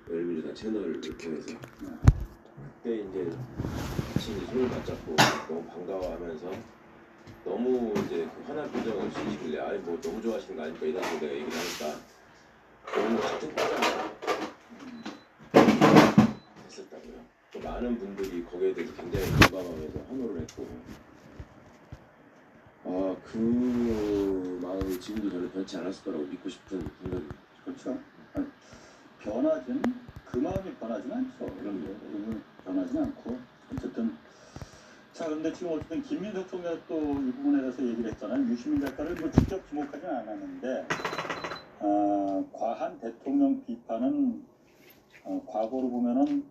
열린민주당 채널을 통해서. 그때 이제 같이 손을 맞잡고 너무 반가워하면서 너무 이제 환한 표정을 지으시길래 아니 뭐 너무 좋아하시는 거 아닙니까 이런 거 내가 얘기를 하니까 너무 같은 표정으로 했었다고요. 또 많은 분들이 거기에 대해서 굉장히 공감하면서 환호를 했고 그 마음이 지금도 저는 변치 않았을 거라고 믿고 싶은 생각입니다. 그렇죠. 아니, 변하지는 그 마음이 변하지는 않죠. 이런 게 변하지는 않고 어쨌든 자 근데 지금 어쨌든 김민석 총리가 또 이 부분에 대해서 얘기를 했잖아요. 유시민 작가를 뭐 직접 지목하지는 않았는데 과한 대통령 비판은 과거로 보면은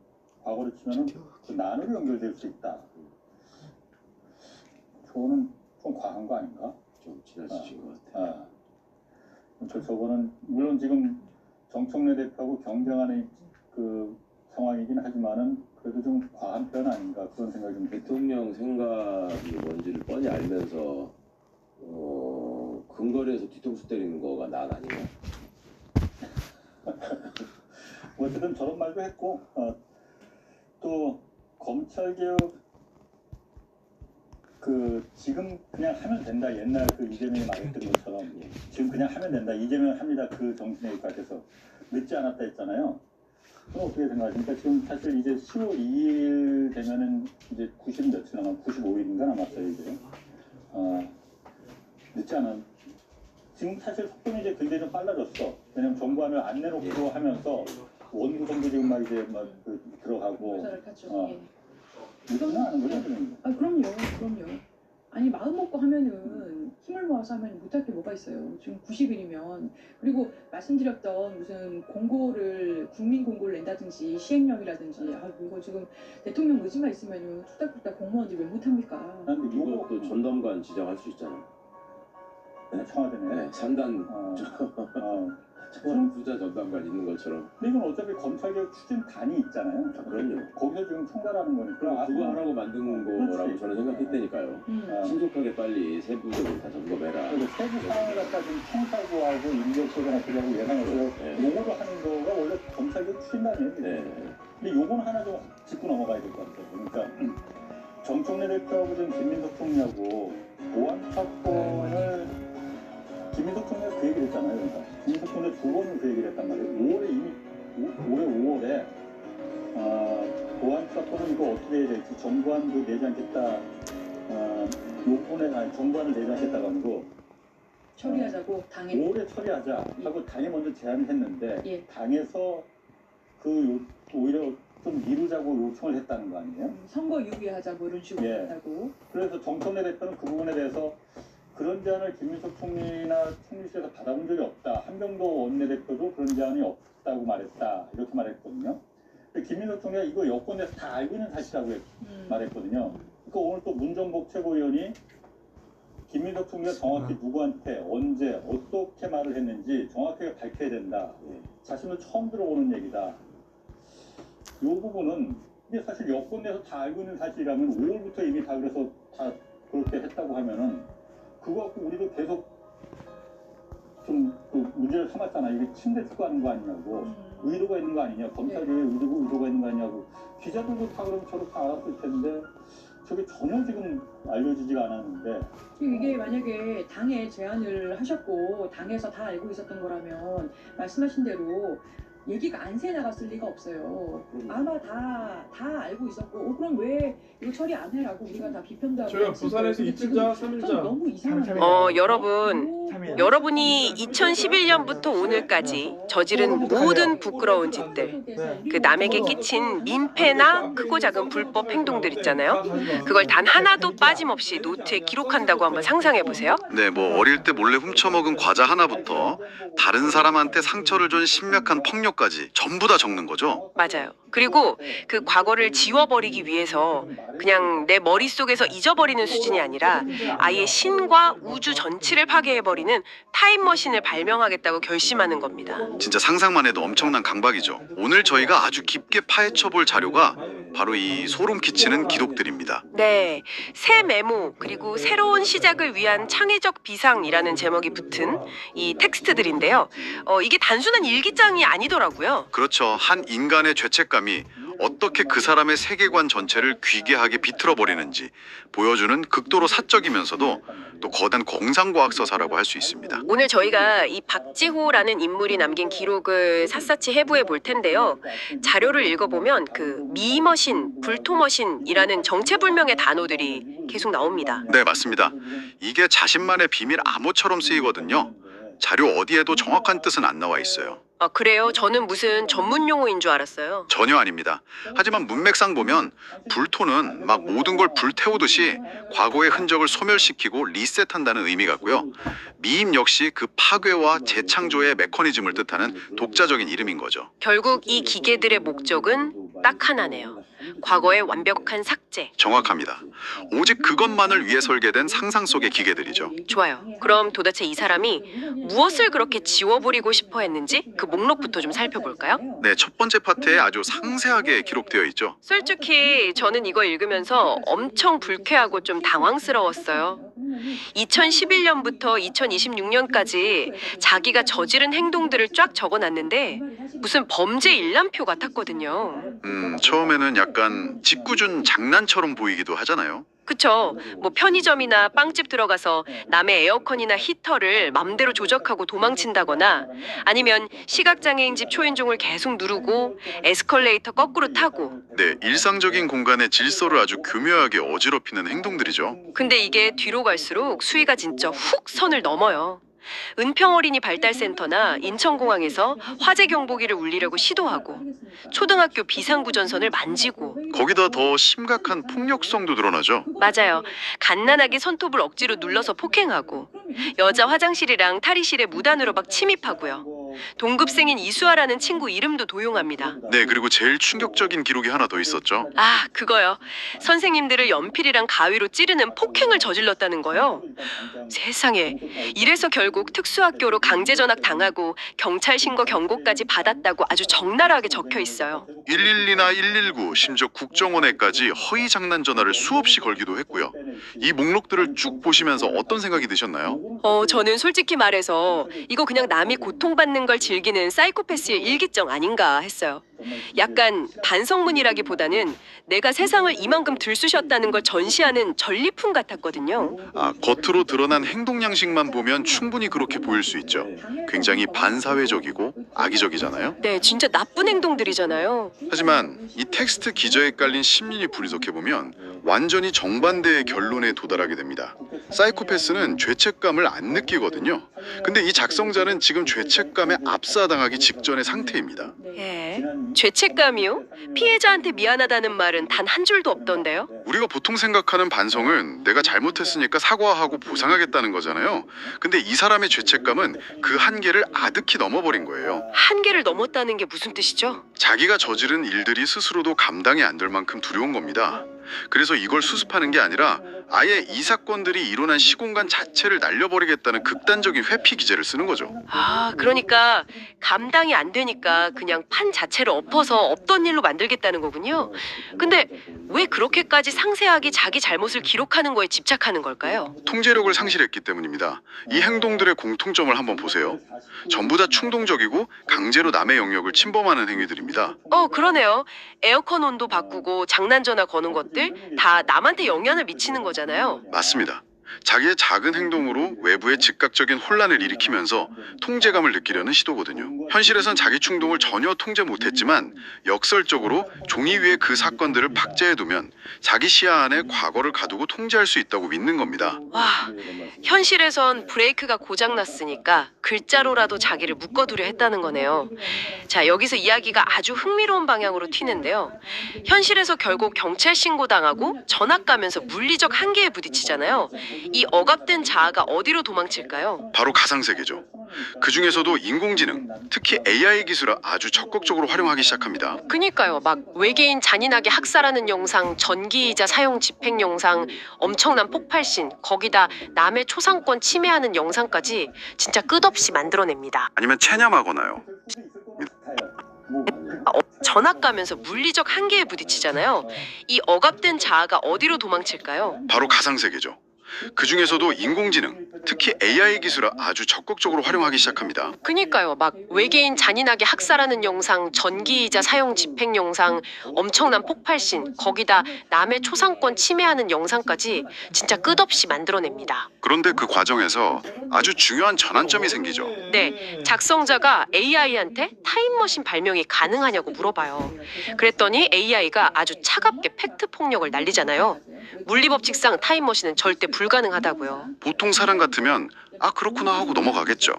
과거로 치면은 그 난으로 연결될 수 있다. 저거는 좀 과한 거 아닌가? 좀 지나치신 것 같아요. 저거는 물론 지금 정청래 대표하고 경쟁하는 그 상황이긴 하지만은 그래도 좀 과한 표현 아닌가 그런 생각이 좀 대통령 생각이 뭔지를 뻔히 알면서 근거리에서 뒤통수 때리는 거가 난 아닌가? 어쨌든 저런 말도 했고 또 검찰개혁 지금 그냥 하면 된다. 옛날 그 이재명이 말했던 것처럼 지금 그냥 하면 된다. 이재명 합니다. 그 정신에 입각해서 늦지 않았다 했잖아요. 그럼 어떻게 생각하십니까? 지금 사실 이제 10월 2일 되면은 이제 90 며칠 남았, 95일인가 남았어요 이제. 늦지 않은. 지금 사실 속도는 이제 굉장히 좀 빨라졌어. 왜냐면 정부안을 안 내놓고 하면서 원구성도 지금 막 이제 막 들어가고. 늦지는 않은 거죠 지금. 그럼요. 아니 마음 먹고 하면은 힘을 모아서 하면 못할 게 뭐가 있어요. 지금 90일이면 그리고 말씀드렸던 무슨 공고를 국민 공고를 낸다든지 시행령이라든지 이거 지금 대통령 의지만 있으면은 뚝딱뚝딱 공무원들이 왜 못합니까? 근데 이것도 전담관 지정할 수 있잖아. 청와대네. 네, 3단 청와대 부자 전담관 있는 것처럼. 근데 이건 어차피 검찰개혁 추진단이 있잖아요. 그럼요. 거기서 지금 총괄하는 거니까. 그거 하라고 만든 거라고 그렇지. 저는 생각했다니까요. 신속하게 빨리 세부적으로 다 점검해라. 그리고 세부 사항을 갖다 지금 청사구하고 인력조정 어떻게 하고 예상해서 요거를 하는 거가 원래 검찰개혁 추진단이에요. 근데 요거는 하나 좀 짚고 넘어가야 될 것 같아요. 그러니까 정청래 대표하고 지금 김민석 총리하고 보안 사건을 김민석 총리가 그 얘기를 했잖아요. 그러니까 김민석 총리 두 번은 그 얘기를 했단 말이에요. 5월에 이미 올해 5월에 보안 사건은 이거 어떻게 해야 될지 정부안도 내지 않겠다. 요번에 정부안을 내지 않겠다고 하고 처리하자고 당에 5월에 처리하자 하고 당에 먼저 제안을 했는데 당에서 오히려 좀 미루자고 요청을 했다는 거 아니에요? 선거 유기하자 뭐 이런 식으로 했다고. 그래서 정청래 대표는 그 부분에 대해서 그런 제안을 김민석 총리나 총리실에서 받아본 적이 없다. 한병도 원내대표도 그런 제안이 없다고 말했다. 이렇게 말했거든요. 근데 김민석 총리가 이거 여권에서 다 알고 있는 사실이라고 말했거든요. 그러니까 오늘 또 문정복 최고위원이 김민석 총리가 정확히 누구한테 언제 어떻게 말을 했는지 정확하게 밝혀야 된다. 자신도 처음 들어보는 얘기다. 이 부분은 이게 사실 여권 내에서 다 알고 있는 사실이라면 5월부터 이미 다 그래서 다 그렇게 했다고 하면은 그거 갖고 우리도 계속 좀 그 문제를 삼았잖아. 이게 침대 특구하는 거 아니냐고. 의도가 있는 거 아니냐. 검찰이 의도가 있는 거 아니냐고. 기자들도 다 그럼 저도 다 알았을 텐데 저게 전혀 지금 알려지지가 않았는데. 이게 만약에 당에 제안을 하셨고 당에서 다 알고 있었던 거라면 말씀하신 대로 얘기가 안 새 나갔을 리가 없어요. 아마 다 알고 있었고 그럼 왜 이거 처리 안 해라고 우리가 다 비평도 하고 저희가 부산에서 이틀자 3일자 너무 이상한데. 여러분이 2011년부터 오늘까지 저지른 모든 부끄러운 짓들, 그 남에게 끼친 민폐나 크고 작은 불법 행동들 있잖아요. 그걸 단 하나도 빠짐없이 노트에 기록한다고 한번 상상해 보세요. 네, 뭐 어릴 때 몰래 훔쳐먹은 과자 하나부터 다른 사람한테 상처를 준 심각한 폭력까지 전부 다 적는 거죠. 맞아요. 그리고 그 과거를 지워버리기 위해서 그냥 내 머릿속에서 잊어버리는 수준이 아니라 아예 신과 우주 전체를 파괴해버리는 타임머신을 발명하겠다고 결심하는 겁니다. 진짜 상상만 해도 엄청난 강박이죠. 오늘 저희가 아주 깊게 파헤쳐 볼 자료가 바로 이 소름 끼치는 기록들입니다. 네, 새 메모 그리고 새로운 시작을 위한 창의적 비상이라는 제목이 붙은 이 텍스트들인데요. 이게 단순한 일기장이 아니더라고요. 그렇죠. 한 인간의 죄책감이 어떻게 그 사람의 세계관 전체를 귀괴하게 비틀어 버리는지 보여주는 극도로 사적이면서도 또 거대한 공상과학서사라고 할 수 있습니다. 오늘 저희가 이 박지호라는 인물이 남긴 기록을 샅샅이 해부해 볼 텐데요. 자료를 읽어보면 그 미머신, 불토머신이라는 정체불명의 단어들이 계속 나옵니다. 네, 맞습니다. 이게 자신만의 비밀 암호처럼 쓰이거든요. 자료 어디에도 정확한 뜻은 안 나와 있어요. 아, 그래요? 저는 무슨 전문 용어인 줄 알았어요. 전혀 아닙니다. 하지만 문맥상 보면 불토는 막 모든 걸 불태우듯이 과거의 흔적을 소멸시키고 리셋한다는 의미 같고요. 미임 역시 그 파괴와 재창조의 메커니즘을 뜻하는 독자적인 이름인 거죠. 결국 이 기계들의 목적은 딱 하나네요. 과거의 완벽한 삭제. 정확합니다. 오직 그것만을 위해 설계된 상상 속의 기계들이죠. 좋아요. 그럼 도대체 이 사람이 무엇을 그렇게 지워버리고 싶어 했는지 그 목록부터 좀 살펴볼까요? 네, 첫 번째 파트에 아주 상세하게 기록되어 있죠. 솔직히 저는 이거 읽으면서 엄청 불쾌하고 좀 당황스러웠어요. 2011년부터 2026년까지 자기가 저지른 행동들을 쫙 적어놨는데 무슨 범죄 일람표 같았거든요. 처음에는 약간 짓궂은 장난처럼 보이기도 하잖아요. 그쵸. 뭐 편의점이나 빵집 들어가서 남의 에어컨이나 히터를 맘대로 조작하고 도망친다거나 아니면 시각장애인 집 초인종을 계속 누르고 에스컬레이터 거꾸로 타고. 네, 일상적인 공간의 질서를 아주 교묘하게 어지럽히는 행동들이죠. 근데 이게 뒤로 갈수록 수위가 진짜 훅 선을 넘어요. 은평어린이 발달센터나 인천공항에서 화재 경보기를 울리려고 시도하고 초등학교 비상구전선을 만지고 거기다 더 심각한 폭력성도 드러나죠. 맞아요. 갓난아기 손톱을 억지로 눌러서 폭행하고 여자 화장실이랑 탈의실에 무단으로 막 침입하고요. 동급생인 이수아라는 친구 이름도 도용합니다. 네, 그리고 제일 충격적인 기록이 하나 더 있었죠. 아, 그거요. 선생님들을 연필이랑 가위로 찌르는 폭행을 저질렀다는 거요. 세상에. 이래서 결국 특수학교로 강제 전학 당하고 경찰 신고 경고까지 받았다고 아주 적나라하게 적혀 있어요. 112나 119, 심지어 국정원에까지 허위 장난 전화를 수없이 걸기도 했고요. 이 목록들을 쭉 보시면서 어떤 생각이 드셨나요? 저는 솔직히 말해서 이거 그냥 남이 고통받는 걸 즐기는 사이코패스의 일기장 아닌가 했어요. 약간 반성문이라기보다는 내가 세상을 이만큼 들쑤셨다는 걸 전시하는 전리품 같았거든요. 아, 겉으로 드러난 행동 양식만 보면 충분히 그렇게 보일 수 있죠. 굉장히 반사회적이고 악의적이잖아요. 네, 진짜 나쁜 행동들이잖아요. 하지만 이 텍스트 기저에 깔린 심리를 분석해보면 완전히 정반대의 결론에 도달하게 됩니다. 사이코패스는 죄책감을 안 느끼거든요. 근데 이 작성자는 지금 죄책감에 압사당하기 직전의 상태입니다. 예, 죄책감이요? 피해자한테 미안하다는 말은 단 한 줄도 없던데요? 우리가 보통 생각하는 반성은 내가 잘못했으니까 사과하고 보상하겠다는 거잖아요. 근데 이 사람의 죄책감은 그 한계를 아득히 넘어버린 거예요. 한계를 넘었다는 게 무슨 뜻이죠? 자기가 저지른 일들이 스스로도 감당이 안 될 만큼 두려운 겁니다. 그래서 이걸 수습하는 게 아니라 아예 이 사건들이 일어난 시공간 자체를 날려버리겠다는 극단적인 회피 기제를 쓰는 거죠. 아, 그러니까 감당이 안 되니까 그냥 판 자체를 엎어서 없던 일로 만들겠다는 거군요. 근데 왜 그렇게까지 상세하게 자기 잘못을 기록하는 거에 집착하는 걸까요? 통제력을 상실했기 때문입니다. 이 행동들의 공통점을 한번 보세요. 전부 다 충동적이고 강제로 남의 영역을 침범하는 행위들입니다. 그러네요. 에어컨 온도 바꾸고 장난 전화 거는 것들 다 남한테 영향을 미치는 거잖아요. 맞습니다. 자기의 작은 행동으로 외부에 즉각적인 혼란을 일으키면서 통제감을 느끼려는 시도거든요. 현실에선 자기 충동을 전혀 통제 못했지만 역설적으로 종이 위에 그 사건들을 박제해두면 자기 시야 안에 과거를 가두고 통제할 수 있다고 믿는 겁니다. 와, 현실에선 브레이크가 고장났으니까 글자로라도 자기를 묶어두려 했다는 거네요. 자, 여기서 이야기가 아주 흥미로운 방향으로 튀는데요. 현실에서 결국 경찰 신고당하고 전학 가면서 물리적 한계에 부딪히잖아요. 이 억압된 자아가 어디로 도망칠까요? 바로 가상세계죠. 그 중에서도 인공지능, 특히 AI 기술을 아주 적극적으로 활용하기 시작합니다. 그니까요. 막 외계인 잔인하게 학살하는 영상, 전기이자 사용 집행 영상, 엄청난 폭발신, 거기다 남의 초상권 침해하는 영상까지 진짜 끝없이 만들어냅니다. 아니면 체념하거나요. 전학 가면서 물리적 한계에 부딪히잖아요. 이 억압된 자아가 어디로 도망칠까요? 바로 가상세계죠. 그 중에서도 인공지능, 특히 AI 기술을 아주 적극적으로 활용하기 시작합니다. 그니까요. 막 외계인 잔인하게 학살하는 영상, 전기이자 사용 집행 영상, 엄청난 폭발신, 거기다 남의 초상권 침해하는 영상까지 진짜 끝없이 만들어냅니다. 그런데 그 과정에서 아주 중요한 전환점이 생기죠. 네, 작성자가 AI한테 타임머신 발명이 가능하냐고 물어봐요. 그랬더니 AI가 아주 차갑게 팩트 폭력을 날리잖아요. 물리법칙상 타임머신은 절대 불가능하다고요. 보통 사람 같으면 아 그렇구나 하고 넘어가겠죠.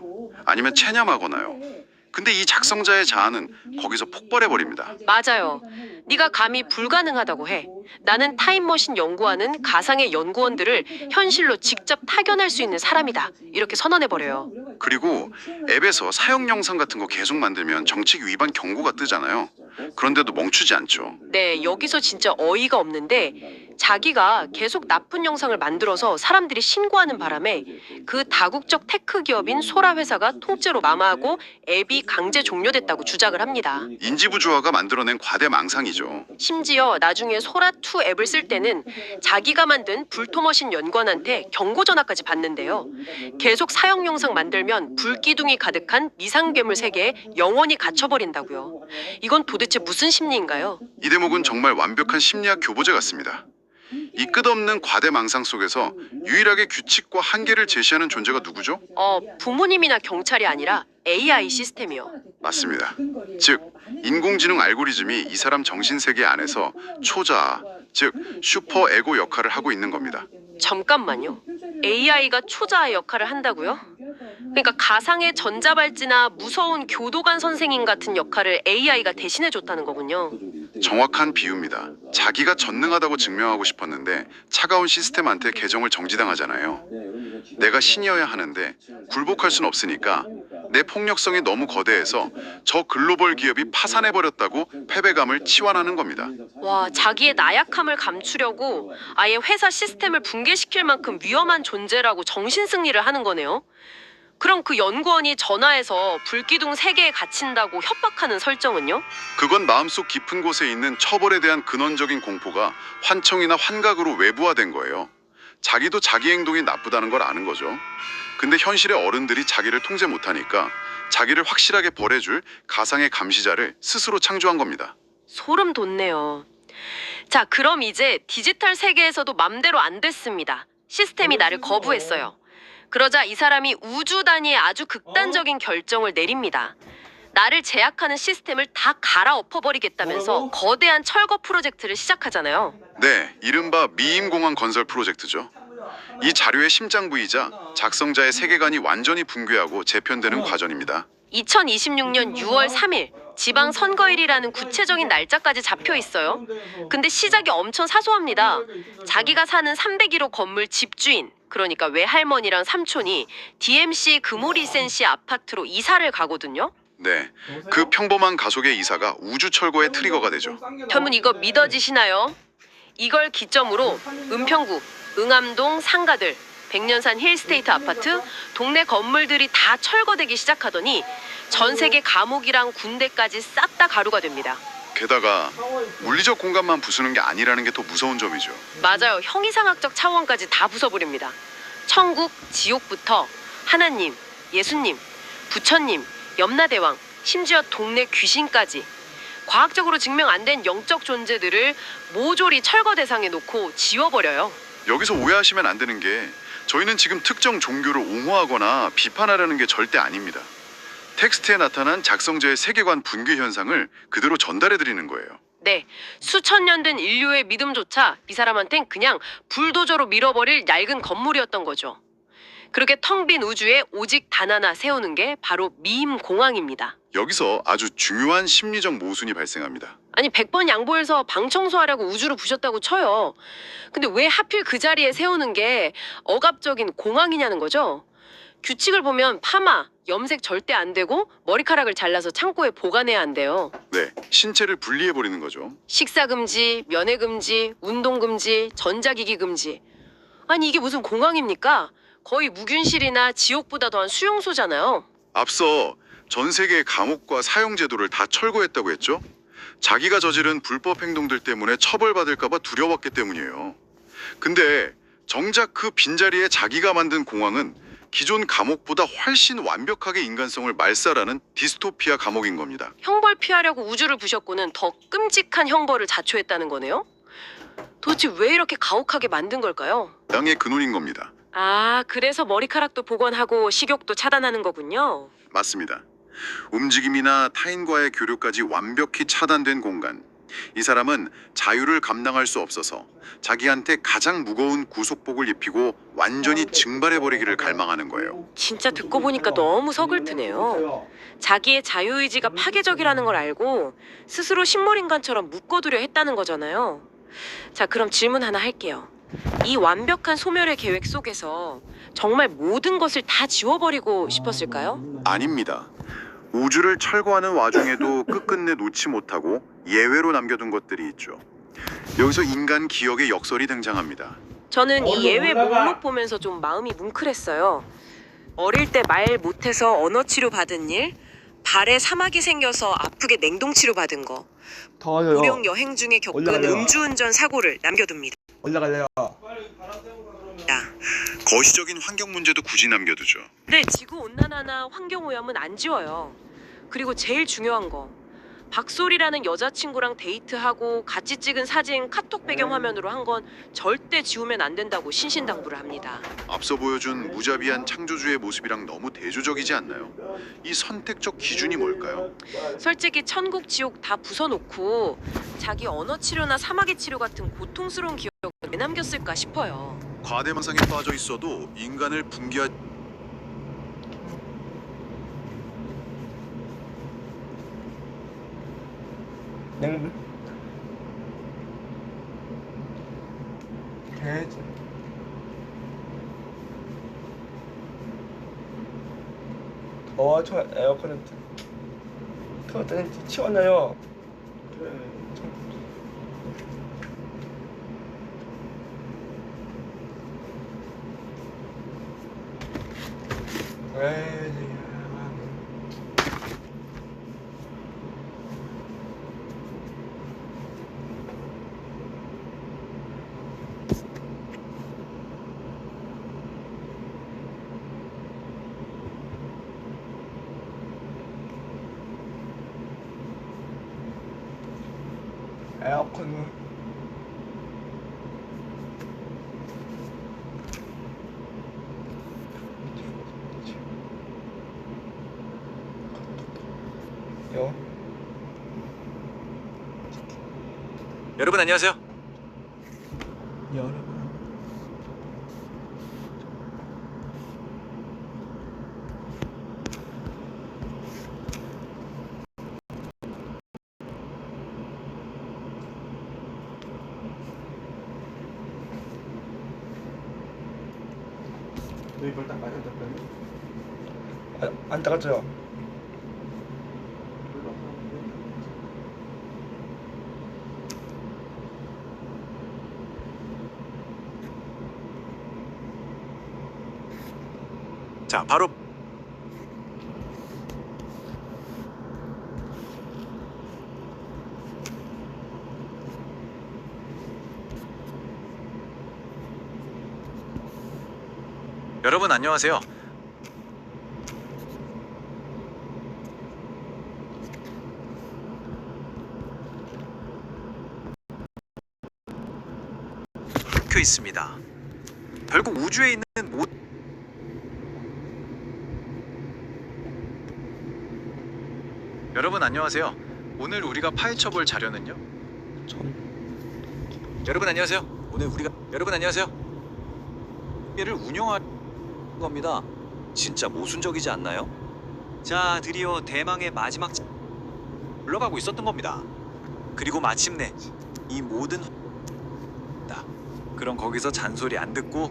아니면 체념하거나요. 근데 이 작성자의 자아는 거기서 폭발해버립니다. 맞아요. 네가 감히 불가능하다고 해. 나는 타임머신 연구하는 가상의 연구원들을 현실로 직접 타견할 수 있는 사람이다. 이렇게 선언해버려요. 그리고 앱에서 사용 영상 같은 거 계속 만들면 정책 위반 경고가 뜨잖아요. 그런데도 멈추지 않죠. 네, 여기서 진짜 어이가 없는데 자기가 계속 나쁜 영상을 만들어서 사람들이 신고하는 바람에 그 다국적 테크 기업인 소라 회사가 통째로 마마하고 앱이 강제 종료됐다고 주장을 합니다. 인지부조화가 만들어낸 과대망상이죠. 심지어 나중에 소라2 앱을 쓸 때는 자기가 만든 불토머신 연구원한테 경고 전화까지 받는데요. 계속 사용 영상 만들면 불기둥이 가득한 미상괴물 세계에 영원히 갇혀버린다고요. 이건 도대체 무슨 심리인가요? 이 대목은 정말 완벽한 심리학 교보제 같습니다. 이 끝없는 과대망상 속에서 유일하게 규칙과 한계를 제시하는 존재가 누구죠? 부모님이나 경찰이 아니라 AI 시스템이요. 맞습니다. 즉 인공지능 알고리즘이 이 사람 정신세계 안에서 초자, 즉 슈퍼 에고 역할을 하고 있는 겁니다. 잠깐만요. AI가 초자의 역할을 한다고요? 그러니까 가상의 전자발찌나 무서운 교도관 선생님 같은 역할을 AI가 대신해 줬다는 거군요. 정확한 비유입니다. 자기가 전능하다고 증명하고 싶었는데 차가운 시스템한테 계정을 정지당하잖아요. 내가 신이어야 하는데 굴복할 순 없으니까 내 폭력성이 너무 거대해서 저 글로벌 기업이 파산해버렸다고 패배감을 치환하는 겁니다. 와, 자기의 나약함을 감추려고 아예 회사 시스템을 붕괴시킬 만큼 위험한 존재라고 정신승리를 하는 거네요. 그럼 그 연구원이 전화해서 불기둥 3개에 갇힌다고 협박하는 설정은요? 그건 마음속 깊은 곳에 있는 처벌에 대한 근원적인 공포가 환청이나 환각으로 외부화된 거예요. 자기도 자기 행동이 나쁘다는 걸 아는 거죠. 근데 현실의 어른들이 자기를 통제 못하니까 자기를 확실하게 벌해줄 가상의 감시자를 스스로 창조한 겁니다. 소름 돋네요. 자, 그럼 이제 디지털 세계에서도 맘대로 안 됐습니다. 시스템이 나를 거부했어요. 그러자 이 사람이 우주 단위의 아주 극단적인 결정을 내립니다. 나를 제약하는 시스템을 다 갈아엎어버리겠다면서 거대한 철거 프로젝트를 시작하잖아요. 네, 이른바 미임공항 건설 프로젝트죠. 이 자료의 심장부이자 작성자의 세계관이 완전히 붕괴하고 재편되는 과정입니다. 2026년 6월 3일 지방 선거일이라는 구체적인 날짜까지 잡혀 있어요. 근데 시작이 엄청 사소합니다. 자기가 사는 301호 건물 집주인, 그러니까 외할머니랑 삼촌이 DMC 금오리센시 아파트로 이사를 가거든요. 네, 그 평범한 가족의 이사가 우주 철거의 트리거가 되죠. 여러분 이거 믿어지시나요? 이걸 기점으로 은평구, 응암동 상가들, 백년산 힐스테이트 아파트, 동네 건물들이 다 철거되기 시작하더니 전 세계 감옥이랑 군대까지 싹 다 가루가 됩니다. 게다가 물리적 공간만 부수는 게 아니라는 게 더 무서운 점이죠. 맞아요. 형이상학적 차원까지 다 부숴버립니다. 천국, 지옥부터 하나님, 예수님, 부처님, 염라대왕, 심지어 동네 귀신까지 과학적으로 증명 안 된 영적 존재들을 모조리 철거 대상에 놓고 지워버려요. 여기서 오해하시면 안 되는 게 저희는 지금 특정 종교를 옹호하거나 비판하려는 게 절대 아닙니다. 텍스트에 나타난 작성자의 세계관 붕괴 현상을 그대로 전달해드리는 거예요. 네, 수천 년 된 인류의 믿음조차 이 사람한텐 그냥 불도저로 밀어버릴 낡은 건물이었던 거죠. 그렇게 텅 빈 우주에 오직 단 하나 세우는 게 바로 미임공항입니다. 여기서 아주 중요한 심리적 모순이 발생합니다. 아니 100번 양보해서 방 청소하려고 우주를 부셨다고 쳐요. 근데 왜 하필 그 자리에 세우는 게 억압적인 공항이냐는 거죠. 규칙을 보면 파마, 염색 절대 안 되고 머리카락을 잘라서 창고에 보관해야 한대요. 네, 신체를 분리해버리는 거죠. 식사 금지, 면회 금지, 운동 금지, 전자기기 금지. 아니 이게 무슨 공항입니까? 거의 무균실이나 지옥보다 더한 수용소잖아요. 앞서 전 세계의 감옥과 사형제도를 다 철거했다고 했죠? 자기가 저지른 불법 행동들 때문에 처벌받을까 봐 두려웠기 때문이에요. 근데 정작 그 빈자리에 자기가 만든 공항은 기존 감옥보다 훨씬 완벽하게 인간성을 말살하는 디스토피아 감옥인 겁니다. 형벌 피하려고 우주를 부셨고는 더 끔찍한 형벌을 자초했다는 거네요? 도대체 왜 이렇게 가혹하게 만든 걸까요? 땅의 근원인 겁니다. 아, 그래서 머리카락도 복원하고 식욕도 차단하는 거군요. 맞습니다. 움직임이나 타인과의 교류까지 완벽히 차단된 공간. 이 사람은 자유를 감당할 수 없어서 자기한테 가장 무거운 구속복을 입히고 완전히 증발해버리기를 갈망하는 거예요. 진짜 듣고 보니까 너무 서글프네요. 자기의 자유의지가 파괴적이라는 걸 알고 스스로 식물인간처럼 묶어두려 했다는 거잖아요. 자, 그럼 질문 하나 할게요. 이 완벽한 소멸의 계획 속에서 정말 모든 것을 다 지워버리고 싶었을까요? 아닙니다. 우주를 철거하는 와중에도 끝끝내 놓지 못하고 예외로 남겨둔 것들이 있죠. 여기서 인간 기억의 역설이 등장합니다. 저는 이 예외 목록 보면서 좀 마음이 뭉클했어요. 어릴 때 말 못해서 언어 치료 받은 일, 발에 사막이 생겨서 아프게 냉동 치료 받은 거, 더워요. 무령 여행 중에 겪은 올라가요. 음주운전 사고를 남겨둡니다. 올라갈래요. 거시적인 환경 문제도 굳이 남겨두죠. 네, 지구온난화나 환경오염은 안 지워요. 그리고 제일 중요한 거, 박소리라는 여자친구랑 데이트하고 같이 찍은 사진 카톡 배경화면으로 한 건 절대 지우면 안 된다고 신신당부를 합니다. 앞서 보여준 무자비한 창조주의 모습이랑 너무 대조적이지 않나요? 이 선택적 기준이 뭘까요? 솔직히 천국 지옥 다 부숴놓고 자기 언어 치료나 사마귀 치료 같은 고통스러운 기억을 왜 남겼을까 싶어요. 과대망상에 빠져 있어도 인간을 붕괴하 냉 돼지 더워져 에어컨을 틀었더니 치웠나요? 에어컨을 여러분 안녕하세요. 여러분 여기 벌 딱 맞았다. 안 따갔죠? 자, 바로 여러분 안녕하세요. 적혀 있습니다. 결국 우주에 있는 여러분 안녕하세요. 오늘 우리가 파헤쳐볼 자료는요. 여러분 안녕하세요. 여러분 안녕하세요. 얘를 운영할 겁니다. 진짜 모순적이지 않나요? 자, 드디어 대망의 마지막 올라가고 있었던 겁니다. 그리고 마침내 이 모든 그럼 거기서 잔소리 안 듣고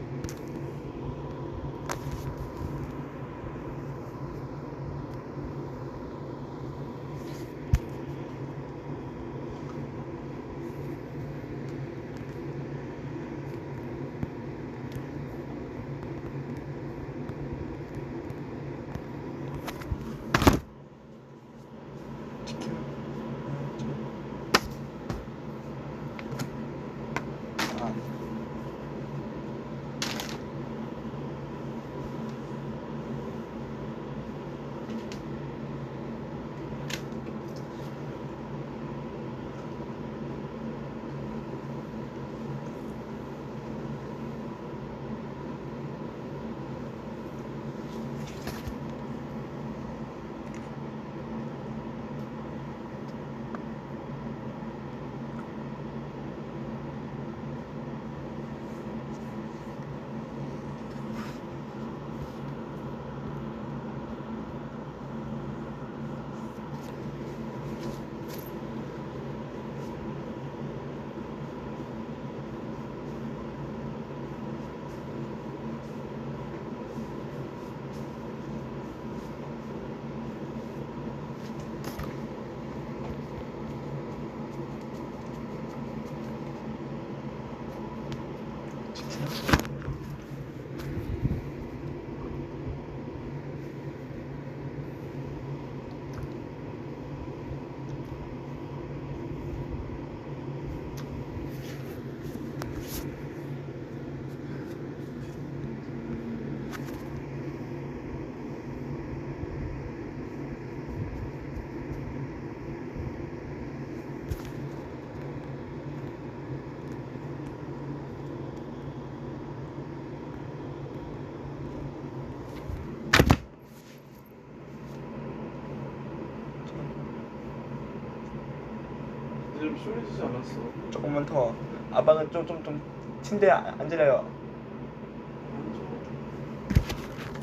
심해지지 않았어. 조금만 더. 아빠는 좀 침대에 앉으래요.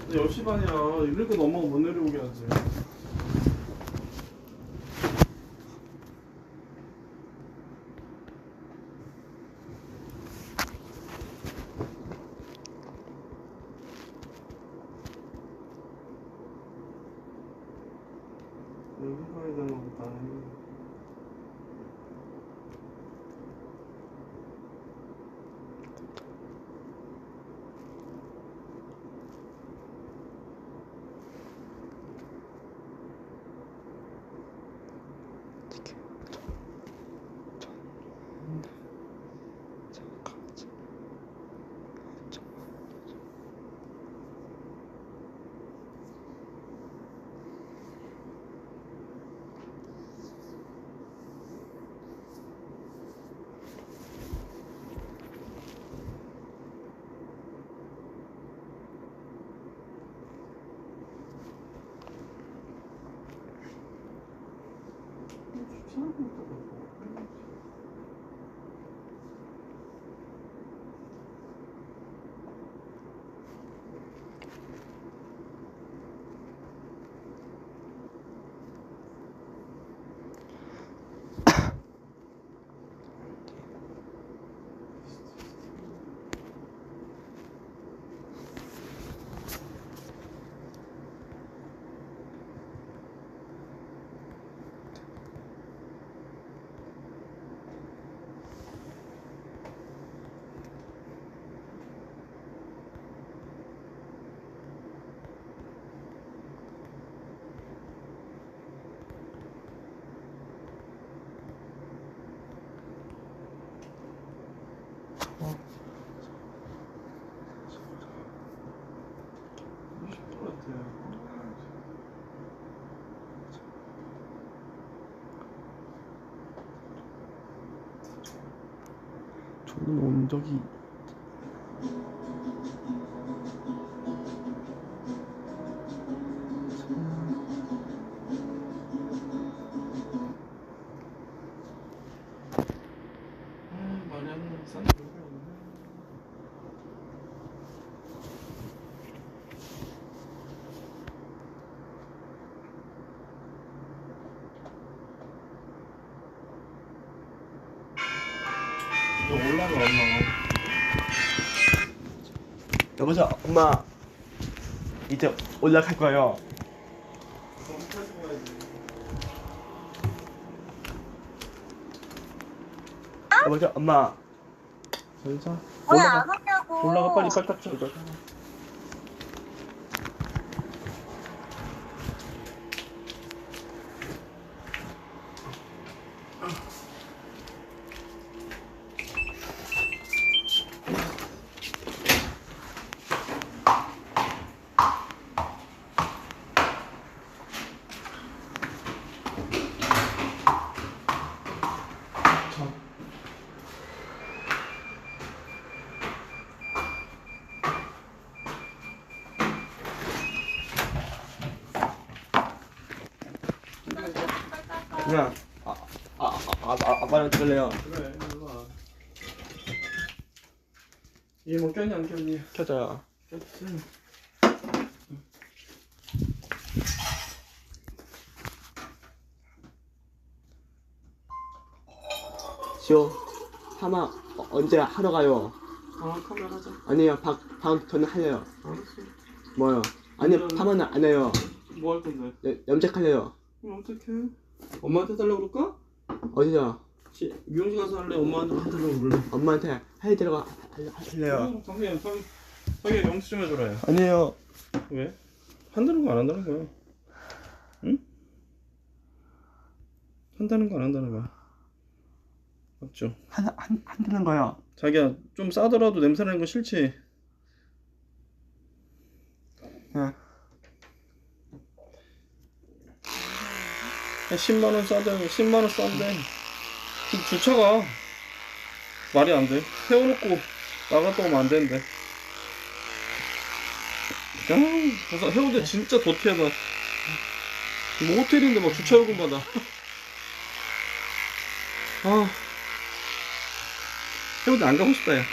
이제 10시 반이야. 이렇게 넘어가 못 내려오게 하지. 여기 가야 되나 보다. 저는 온 적이 마리아는 싼 올라가 엄마. 여보세요 엄마 이제 올라갈 거예요. 여보세요 엄마 진짜? 왜 안 오냐고. 올라가 빨리 빨리 쳐. 그냥 아빠랑 찍을래요. 그래 일로 와. 얘 뭐 꼈니 안 꼈니? 켜져요. 꼈지. 지호 하마 언제 하러 가요? 카메라 하자. 아니요 방 저는 할래요. 알았어. 뭐요? 아니 파마는 안 해요. 뭐 할 건데? 염색할래요. 그럼 어떡해? 엄마한테 해달라고 그럴까? 어디요? 미용실 가서 할래? 엄마한테 해달라고 그럴래? 엄마한테 해드려가 할래요. 자기 영수 좀 해줘라 야. 아니에요. 왜? 한다는 거 안 한다는 거야? 응? 한다는 거 안 한다는 거야? 맞죠? 한다는 거요. 자기야 좀 싸더라도 냄새 나는 거 싫지? 네. 10만원 싸대. 10만원 싼데 주차가 말이 안 돼. 세워놓고 나갔다 오면 안 되는데. 야, 그래서 해운대 진짜 도티하다. 뭐 호텔인데 막 주차요금 받아. 해운대 안 가고 싶다 야.